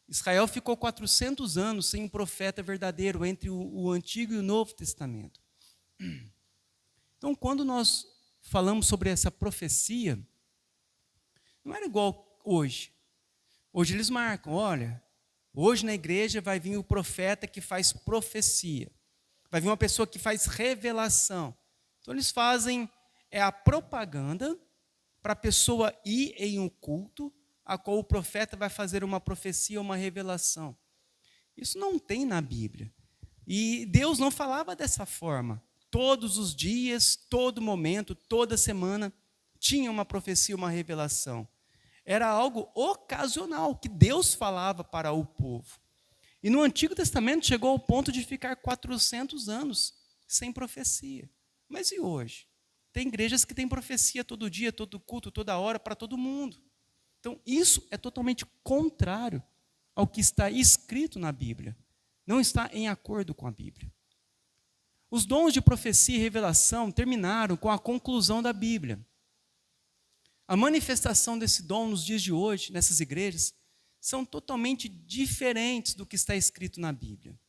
S1: Israel ficou 400 anos sem um profeta verdadeiro entre o Antigo e o Novo Testamento. Então, quando nós falamos sobre essa profecia, não era igual hoje. Hoje eles marcam, olha, hoje na igreja vai vir o profeta que faz profecia. Vai vir uma pessoa que faz revelação. Então, eles fazem a propaganda para a pessoa ir em um culto a qual o profeta vai fazer uma profecia, uma revelação. Isso não tem na Bíblia. E Deus não falava dessa forma. Todos os dias, todo momento, toda semana, tinha uma profecia, uma revelação. Era algo ocasional, que Deus falava para o povo. E no Antigo Testamento chegou ao ponto de ficar 400 anos sem profecia. Mas e hoje? Tem igrejas que têm profecia todo dia, todo culto, toda hora, para todo mundo. Então, isso é totalmente contrário ao que está escrito na Bíblia. Não está em acordo com a Bíblia. Os dons de profecia e revelação terminaram com a conclusão da Bíblia. A manifestação desse dom nos dias de hoje, nessas igrejas, são totalmente diferentes do que está escrito na Bíblia.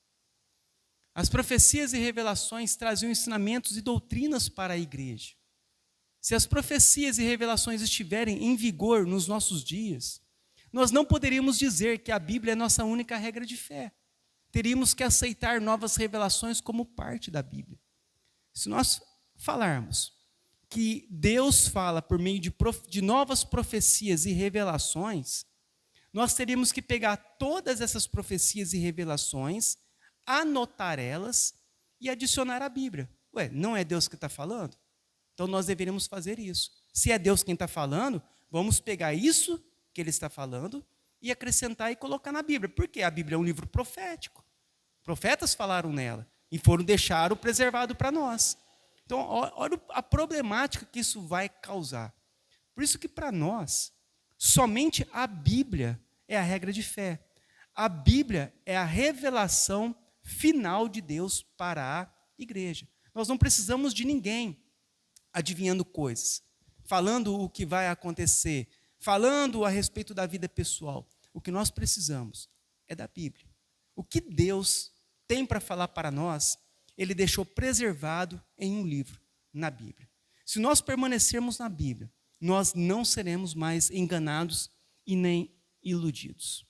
S1: As profecias e revelações traziam ensinamentos e doutrinas para a igreja. Se as profecias e revelações estiverem em vigor nos nossos dias, nós não poderíamos dizer que a Bíblia é nossa única regra de fé. Teríamos que aceitar novas revelações como parte da Bíblia. Se nós falarmos que Deus fala por meio de novas profecias e revelações, nós teríamos que pegar todas essas profecias e revelações, anotar elas e adicionar à Bíblia. Ué, não é Deus que está falando? Então nós deveríamos fazer isso. Se é Deus quem está falando, vamos pegar isso que Ele está falando e acrescentar e colocar na Bíblia. Porque a Bíblia é um livro profético. Profetas falaram nela e deixaram preservado para nós. Então, olha a problemática que isso vai causar. Por isso que para nós, somente a Bíblia é a regra de fé. A Bíblia é a revelação final de Deus para a igreja. Nós não precisamos de ninguém adivinhando coisas, falando o que vai acontecer, falando a respeito da vida pessoal. O que nós precisamos é da Bíblia. O que Deus tem para falar para nós, Ele deixou preservado em um livro, na Bíblia. Se nós permanecermos na Bíblia, nós não seremos mais enganados e nem iludidos.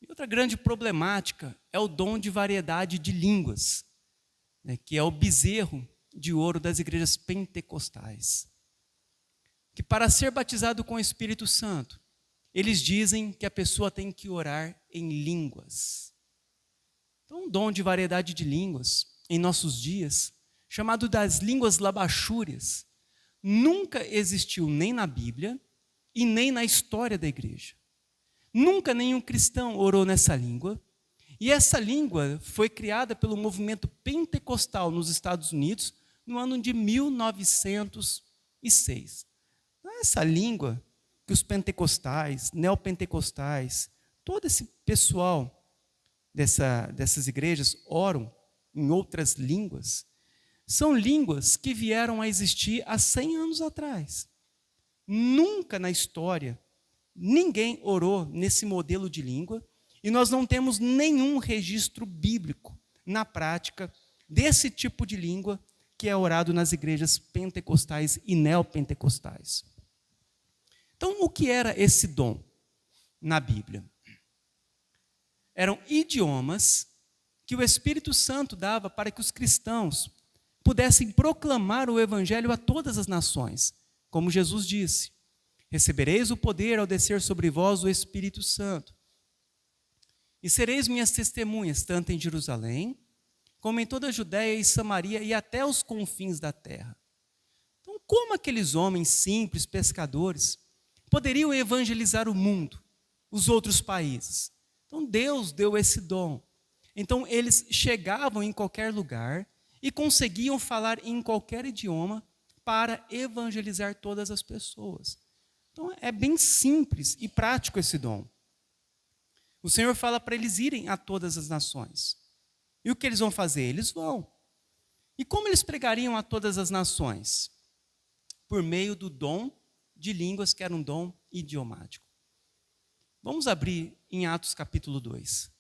S1: E outra grande problemática é o dom de variedade de línguas, que é o bezerro de ouro das igrejas pentecostais. Que para ser batizado com o Espírito Santo, eles dizem que a pessoa tem que orar em línguas. Então, um dom de variedade de línguas, em nossos dias, chamado das línguas labachúrias, nunca existiu nem na Bíblia e nem na história da igreja. Nunca nenhum cristão orou nessa língua, e essa língua foi criada pelo movimento pentecostal nos Estados Unidos no ano de 1906. Essa língua que os pentecostais, neopentecostais, todo esse pessoal dessas igrejas oram em outras línguas, são línguas que vieram a existir há 100 anos atrás. Nunca na história ninguém orou nesse modelo de língua e nós não temos nenhum registro bíblico na prática desse tipo de língua que é orado nas igrejas pentecostais e neopentecostais. Então, o que era esse dom na Bíblia? Eram idiomas que o Espírito Santo dava para que os cristãos pudessem proclamar o Evangelho a todas as nações. Como Jesus disse, recebereis o poder ao descer sobre vós o Espírito Santo. E sereis minhas testemunhas, tanto em Jerusalém, como em toda a Judéia e Samaria e até os confins da terra. Então, como aqueles homens simples, pescadores, poderiam evangelizar o mundo, os outros países? Então, Deus deu esse dom. Então, eles chegavam em qualquer lugar e conseguiam falar em qualquer idioma para evangelizar todas as pessoas. Então, é bem simples e prático esse dom. O Senhor fala para eles irem a todas as nações. E o que eles vão fazer? Eles vão. E como eles pregariam a todas as nações? Por meio do dom de línguas, que era um dom idiomático. Vamos abrir em Atos capítulo 2.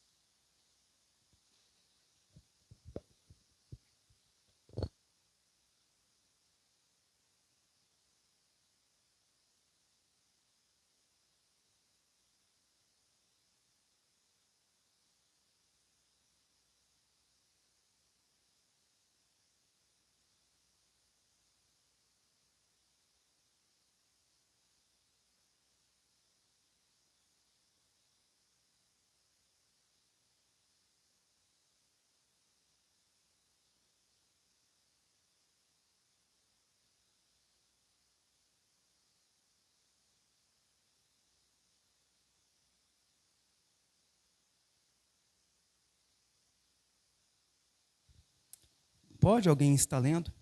S1: Pode alguém estar lendo?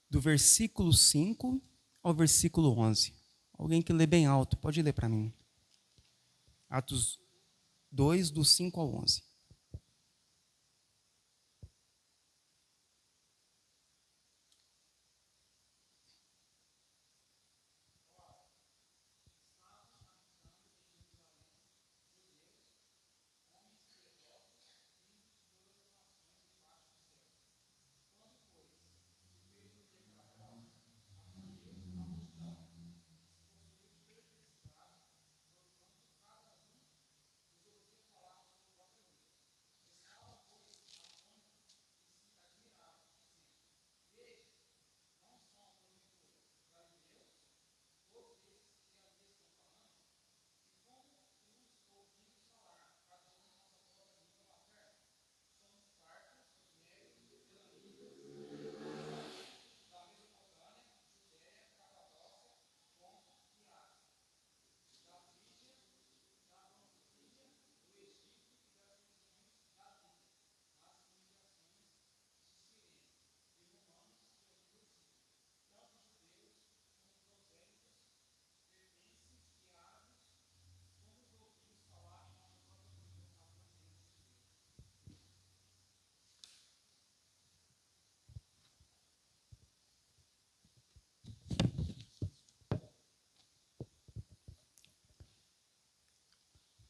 S1: Do versículo 5 ao versículo 11. Alguém que lê bem alto, pode ler para mim. Atos 2, do 5 ao 11.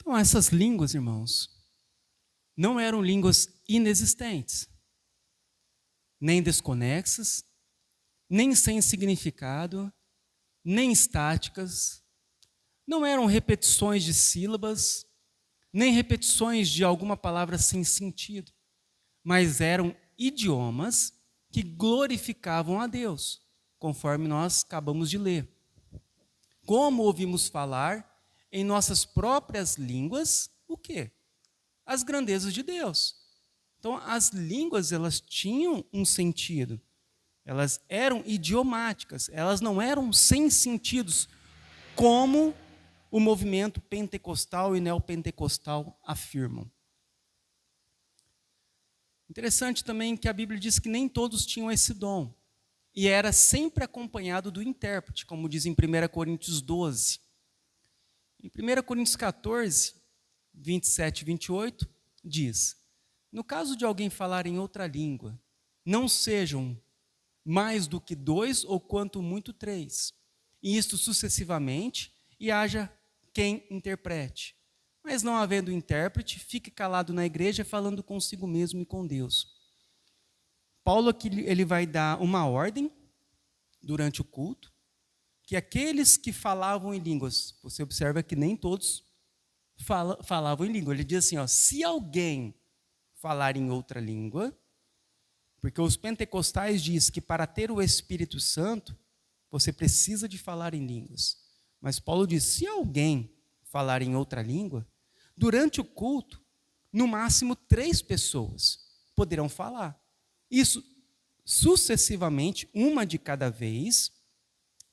S1: Então, essas línguas, irmãos, não eram línguas inexistentes, nem desconexas, nem sem significado, nem estáticas, não eram repetições de sílabas, nem repetições de alguma palavra sem sentido, mas eram idiomas que glorificavam a Deus, conforme nós acabamos de ler. Como ouvimos falar em nossas próprias línguas, o quê? As grandezas de Deus. Então, as línguas, elas tinham um sentido. Elas eram idiomáticas, elas não eram sem sentidos, como o movimento pentecostal e neopentecostal afirmam. Interessante também que a Bíblia diz que nem todos tinham esse dom, e era sempre acompanhado do intérprete, como diz em 1 Coríntios 12. Em 1 Coríntios 14, 27 e 28, diz: no caso de alguém falar em outra língua, não sejam mais do que 2 ou quanto muito 3, e isto sucessivamente, e haja quem interprete. Mas não havendo intérprete, fique calado na igreja, falando consigo mesmo e com Deus. Paulo aqui ele vai dar uma ordem durante o culto, que aqueles que falavam em línguas, você observa que nem todos falavam em língua. Ele diz assim, se alguém falar em outra língua, porque os pentecostais dizem que para ter o Espírito Santo, você precisa de falar em línguas. Mas Paulo diz, se alguém falar em outra língua, durante o culto, no máximo 3 pessoas poderão falar. Isso sucessivamente, uma de cada vez,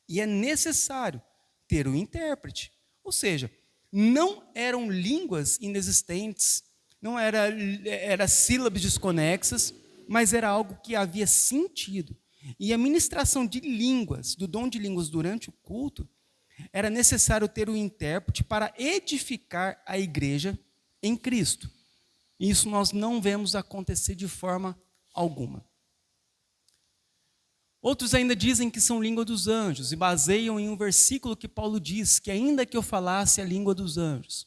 S1: e é necessário ter o intérprete. Ou seja, não eram línguas inexistentes, não era sílabas desconexas, mas era algo que havia sentido. E a ministração de línguas, do dom de línguas durante o culto, era necessário ter o intérprete para edificar a igreja em Cristo. E isso nós não vemos acontecer de forma alguma. Outros ainda dizem que são língua dos anjos e baseiam em um versículo que Paulo diz, que ainda que eu falasse a língua dos anjos.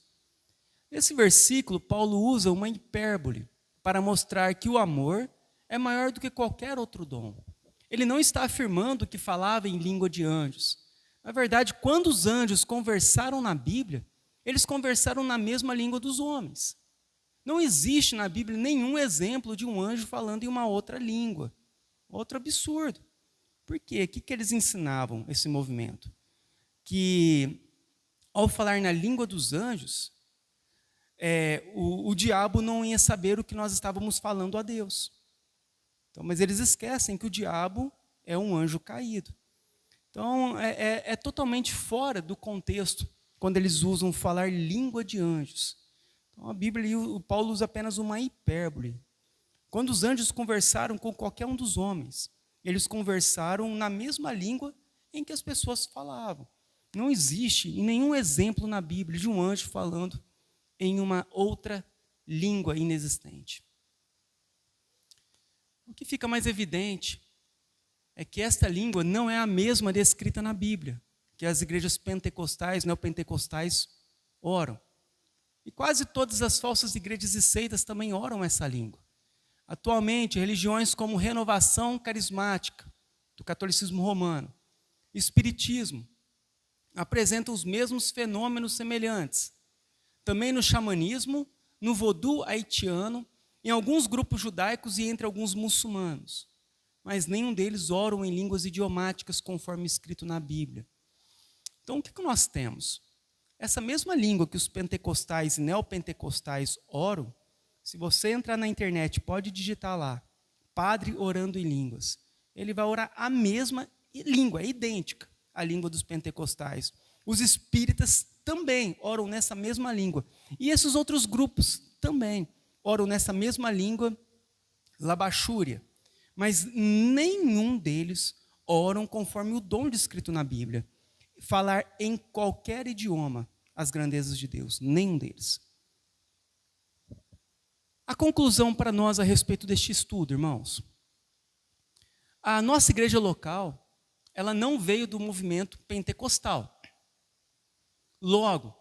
S1: Nesse versículo, Paulo usa uma hipérbole para mostrar que o amor é maior do que qualquer outro dom. Ele não está afirmando que falava em língua de anjos. Na verdade, quando os anjos conversaram na Bíblia, eles conversaram na mesma língua dos homens. Não existe na Bíblia nenhum exemplo de um anjo falando em uma outra língua. Outro absurdo. Por quê? O que eles ensinavam, esse movimento? Que ao falar na língua dos anjos, o diabo não ia saber o que nós estávamos falando a Deus. Então, mas eles esquecem que o diabo é um anjo caído. Então, é totalmente fora do contexto quando eles usam falar língua de anjos. Então, a Bíblia, o Paulo usa apenas uma hipérbole. Quando os anjos conversaram com qualquer um dos homens, eles conversaram na mesma língua em que as pessoas falavam. Não existe nenhum exemplo na Bíblia de um anjo falando em uma outra língua inexistente. O que fica mais evidente é que esta língua não é a mesma descrita na Bíblia, que as igrejas pentecostais, neopentecostais oram. E quase todas as falsas igrejas e seitas também oram essa língua. Atualmente, religiões como Renovação Carismática, do catolicismo romano, Espiritismo, apresentam os mesmos fenômenos semelhantes. Também no xamanismo, no vodú haitiano, em alguns grupos judaicos e entre alguns muçulmanos. Mas nenhum deles oram em línguas idiomáticas conforme escrito na Bíblia. Então, o que nós temos? Essa mesma língua que os pentecostais e neopentecostais oram, se você entrar na internet, pode digitar lá, padre orando em línguas. Ele vai orar a mesma língua, é idêntica à língua dos pentecostais. Os espíritas também oram nessa mesma língua. E esses outros grupos também oram nessa mesma língua, labachúria. Mas nenhum deles oram conforme o dom descrito na Bíblia. Falar em qualquer idioma as grandezas de Deus. Nenhum deles. A conclusão para nós a respeito deste estudo, irmãos. A nossa igreja local, ela não veio do movimento pentecostal. Logo,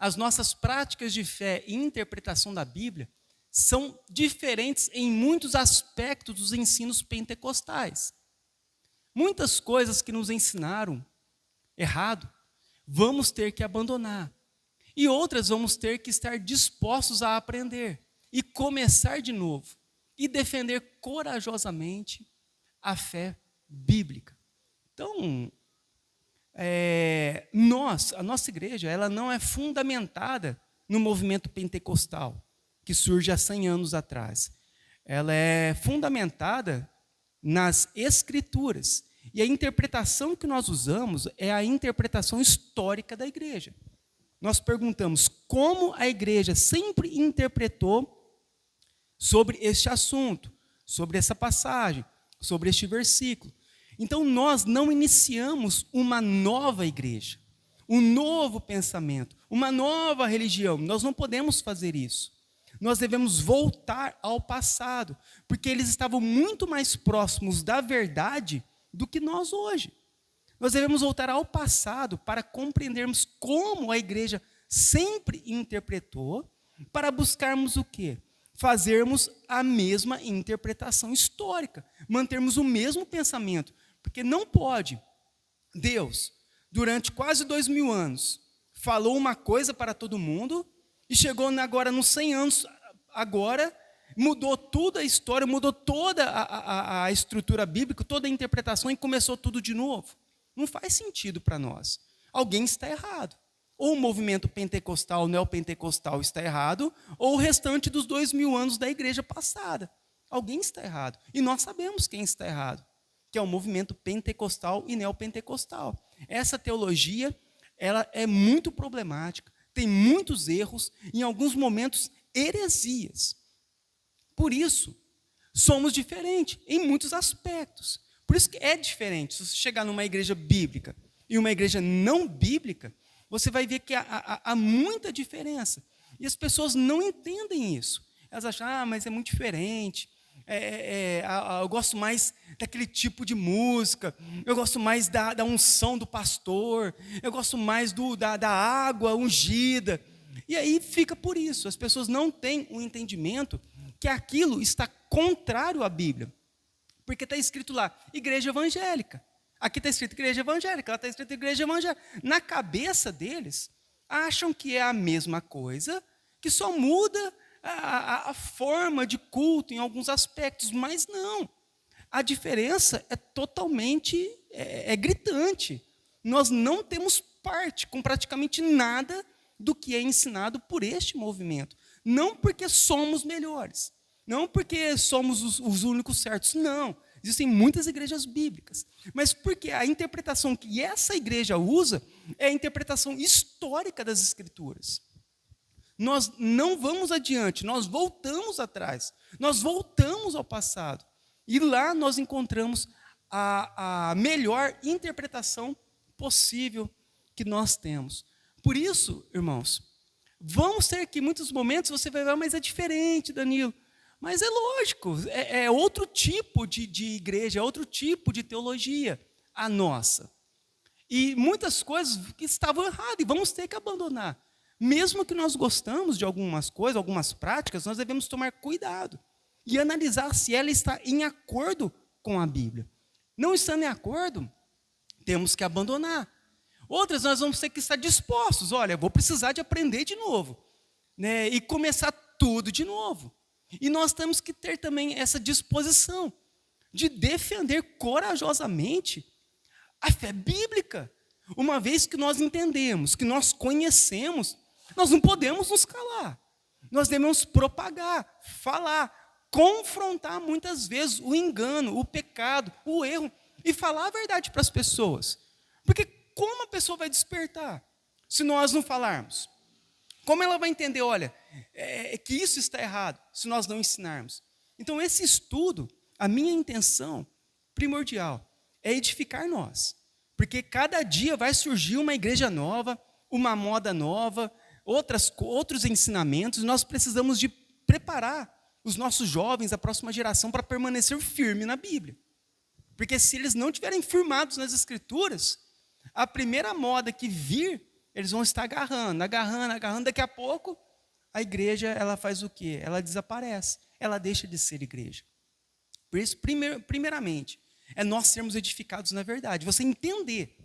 S1: as nossas práticas de fé e interpretação da Bíblia são diferentes em muitos aspectos dos ensinos pentecostais. Muitas coisas que nos ensinaram errado, vamos ter que abandonar. E outras vamos ter que estar dispostos a aprender e começar de novo e defender corajosamente a fé bíblica. Então, a nossa igreja, ela não é fundamentada no movimento pentecostal, que surge há 100 anos atrás. Ela é fundamentada nas Escrituras. E a interpretação que nós usamos é a interpretação histórica da igreja. Nós perguntamos como a igreja sempre interpretou sobre este assunto, sobre essa passagem, sobre este versículo. Então, nós não iniciamos uma nova igreja, um novo pensamento, uma nova religião. Nós não podemos fazer isso. Nós devemos voltar ao passado, porque eles estavam muito mais próximos da verdade do que nós hoje. Nós devemos voltar ao passado para compreendermos como a igreja sempre interpretou, para buscarmos o quê? Fazermos a mesma interpretação histórica, mantermos o mesmo pensamento, porque não pode. Deus, durante quase 2000 anos, falou uma coisa para todo mundo, e chegou agora nos 100 anos, agora, mudou toda a história, mudou toda a estrutura bíblica, toda a interpretação, e começou tudo de novo. Não faz sentido para nós. Alguém está errado. Ou o movimento pentecostal, neopentecostal está errado, ou o restante dos 2000 anos da igreja passada. Alguém está errado. E nós sabemos quem está errado, que é o movimento pentecostal e neopentecostal. Essa teologia, ela é muito problemática, tem muitos erros, em alguns momentos, heresias. Por isso, somos diferentes em muitos aspectos. Por isso que é diferente. Se você chegar numa igreja bíblica e uma igreja não bíblica, você vai ver que há muita diferença. E as pessoas não entendem isso. Elas acham, mas é muito diferente. Eu gosto mais daquele tipo de música. Eu gosto mais da unção do pastor. Eu gosto mais da água ungida. E aí fica por isso. As pessoas não têm um entendimento que aquilo está contrário à Bíblia. Porque está escrito lá, igreja evangélica. Aqui está escrito igreja evangélica, lá está escrito igreja evangélica. Na cabeça deles, acham que é a mesma coisa, que só muda a forma de culto em alguns aspectos, mas não. A diferença é totalmente gritante. Nós não temos parte com praticamente nada do que é ensinado por este movimento. Não porque somos melhores, não porque somos os únicos certos, não. Existem muitas igrejas bíblicas, mas porque a interpretação que essa igreja usa é a interpretação histórica das Escrituras. Nós não vamos adiante, nós voltamos atrás, nós voltamos ao passado. E lá nós encontramos a melhor interpretação possível que nós temos. Por isso, irmãos, vamos ter que em muitos momentos você vai ver, mas é diferente, Danilo. Mas é lógico, é outro tipo de igreja, é outro tipo de teologia, a nossa. E muitas coisas que estavam erradas, e vamos ter que abandonar. Mesmo que nós gostamos de algumas coisas, algumas práticas, nós devemos tomar cuidado e analisar se ela está em acordo com a Bíblia. Não estando em acordo, temos que abandonar. Outras nós vamos ter que estar dispostos, olha, vou precisar de aprender de novo, né, e começar tudo de novo. E nós temos que ter também essa disposição de defender corajosamente a fé bíblica. Uma vez que nós entendemos, que nós conhecemos, nós não podemos nos calar. Nós devemos propagar, falar, confrontar muitas vezes o engano, o pecado, o erro, e falar a verdade para as pessoas. Porque como a pessoa vai despertar se nós não falarmos? Como ela vai entender, olha, que isso está errado, se nós não ensinarmos? Então, esse estudo, a minha intenção primordial é edificar nós. Porque cada dia vai surgir uma igreja nova, uma moda nova, outros ensinamentos, e nós precisamos de preparar os nossos jovens, a próxima geração, para permanecer firme na Bíblia. Porque se eles não estiverem firmados nas Escrituras, a primeira moda que vir eles vão estar agarrando, agarrando, agarrando. Daqui a pouco, a igreja, ela faz o quê? Ela desaparece. Ela deixa de ser igreja. Por isso, primeiramente, é nós sermos edificados na verdade. Você entender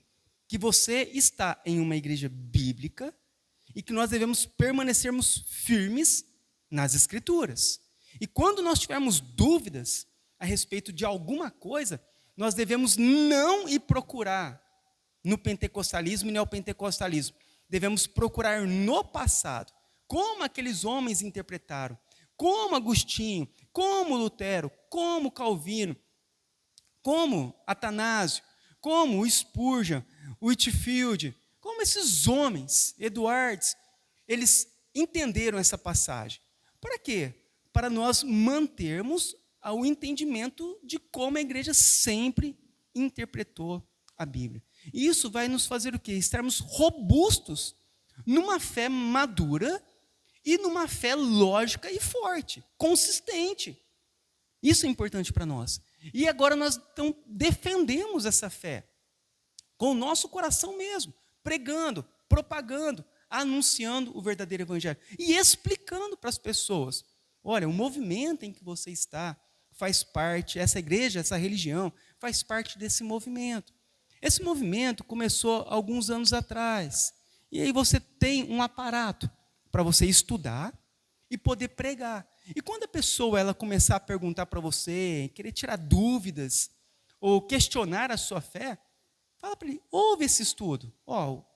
S1: que você está em uma igreja bíblica e que nós devemos permanecermos firmes nas Escrituras. E quando nós tivermos dúvidas a respeito de alguma coisa, nós devemos não ir procurar no pentecostalismo e neopentecostalismo. Devemos procurar no passado, como aqueles homens interpretaram, como Agostinho, como Lutero, como Calvino, como Atanásio, como o Spurgeon, o Whitefield, como esses homens, Edwards, eles entenderam essa passagem. Para quê? Para nós mantermos o entendimento de como a igreja sempre interpretou a Bíblia. E isso vai nos fazer o quê? Estarmos robustos numa fé madura e numa fé lógica e forte, consistente. Isso é importante para nós. E agora nós então defendemos essa fé com o nosso coração mesmo, pregando, propagando, anunciando o verdadeiro evangelho e explicando para as pessoas. Olha, o movimento em que você está faz parte, essa igreja, essa religião, faz parte desse movimento. Esse movimento começou alguns anos atrás. E aí você tem um aparato para você estudar e poder pregar. E quando a pessoa ela começar a perguntar para você, querer tirar dúvidas ou questionar a sua fé, fala para ele, ouve esse estudo.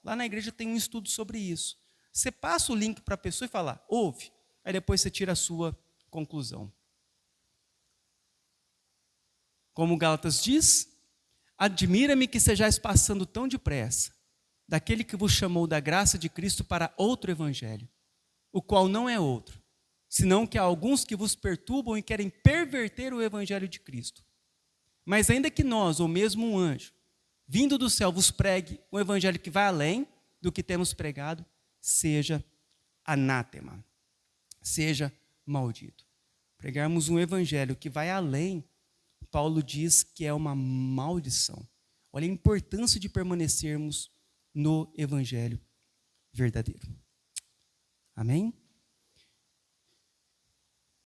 S1: Lá na igreja tem um estudo sobre isso. Você passa o link para a pessoa e fala, ouve. Aí depois você tira a sua conclusão. Como Gálatas diz, admira-me que sejais passando tão depressa daquele que vos chamou da graça de Cristo para outro evangelho, o qual não é outro, senão que há alguns que vos perturbam e querem perverter o evangelho de Cristo. Mas ainda que nós, ou mesmo um anjo, vindo do céu, vos pregue um evangelho que vai além do que temos pregado, seja anátema, seja maldito. Pregarmos um evangelho que vai além, Paulo diz que é uma maldição. Olha a importância de permanecermos no evangelho verdadeiro. Amém?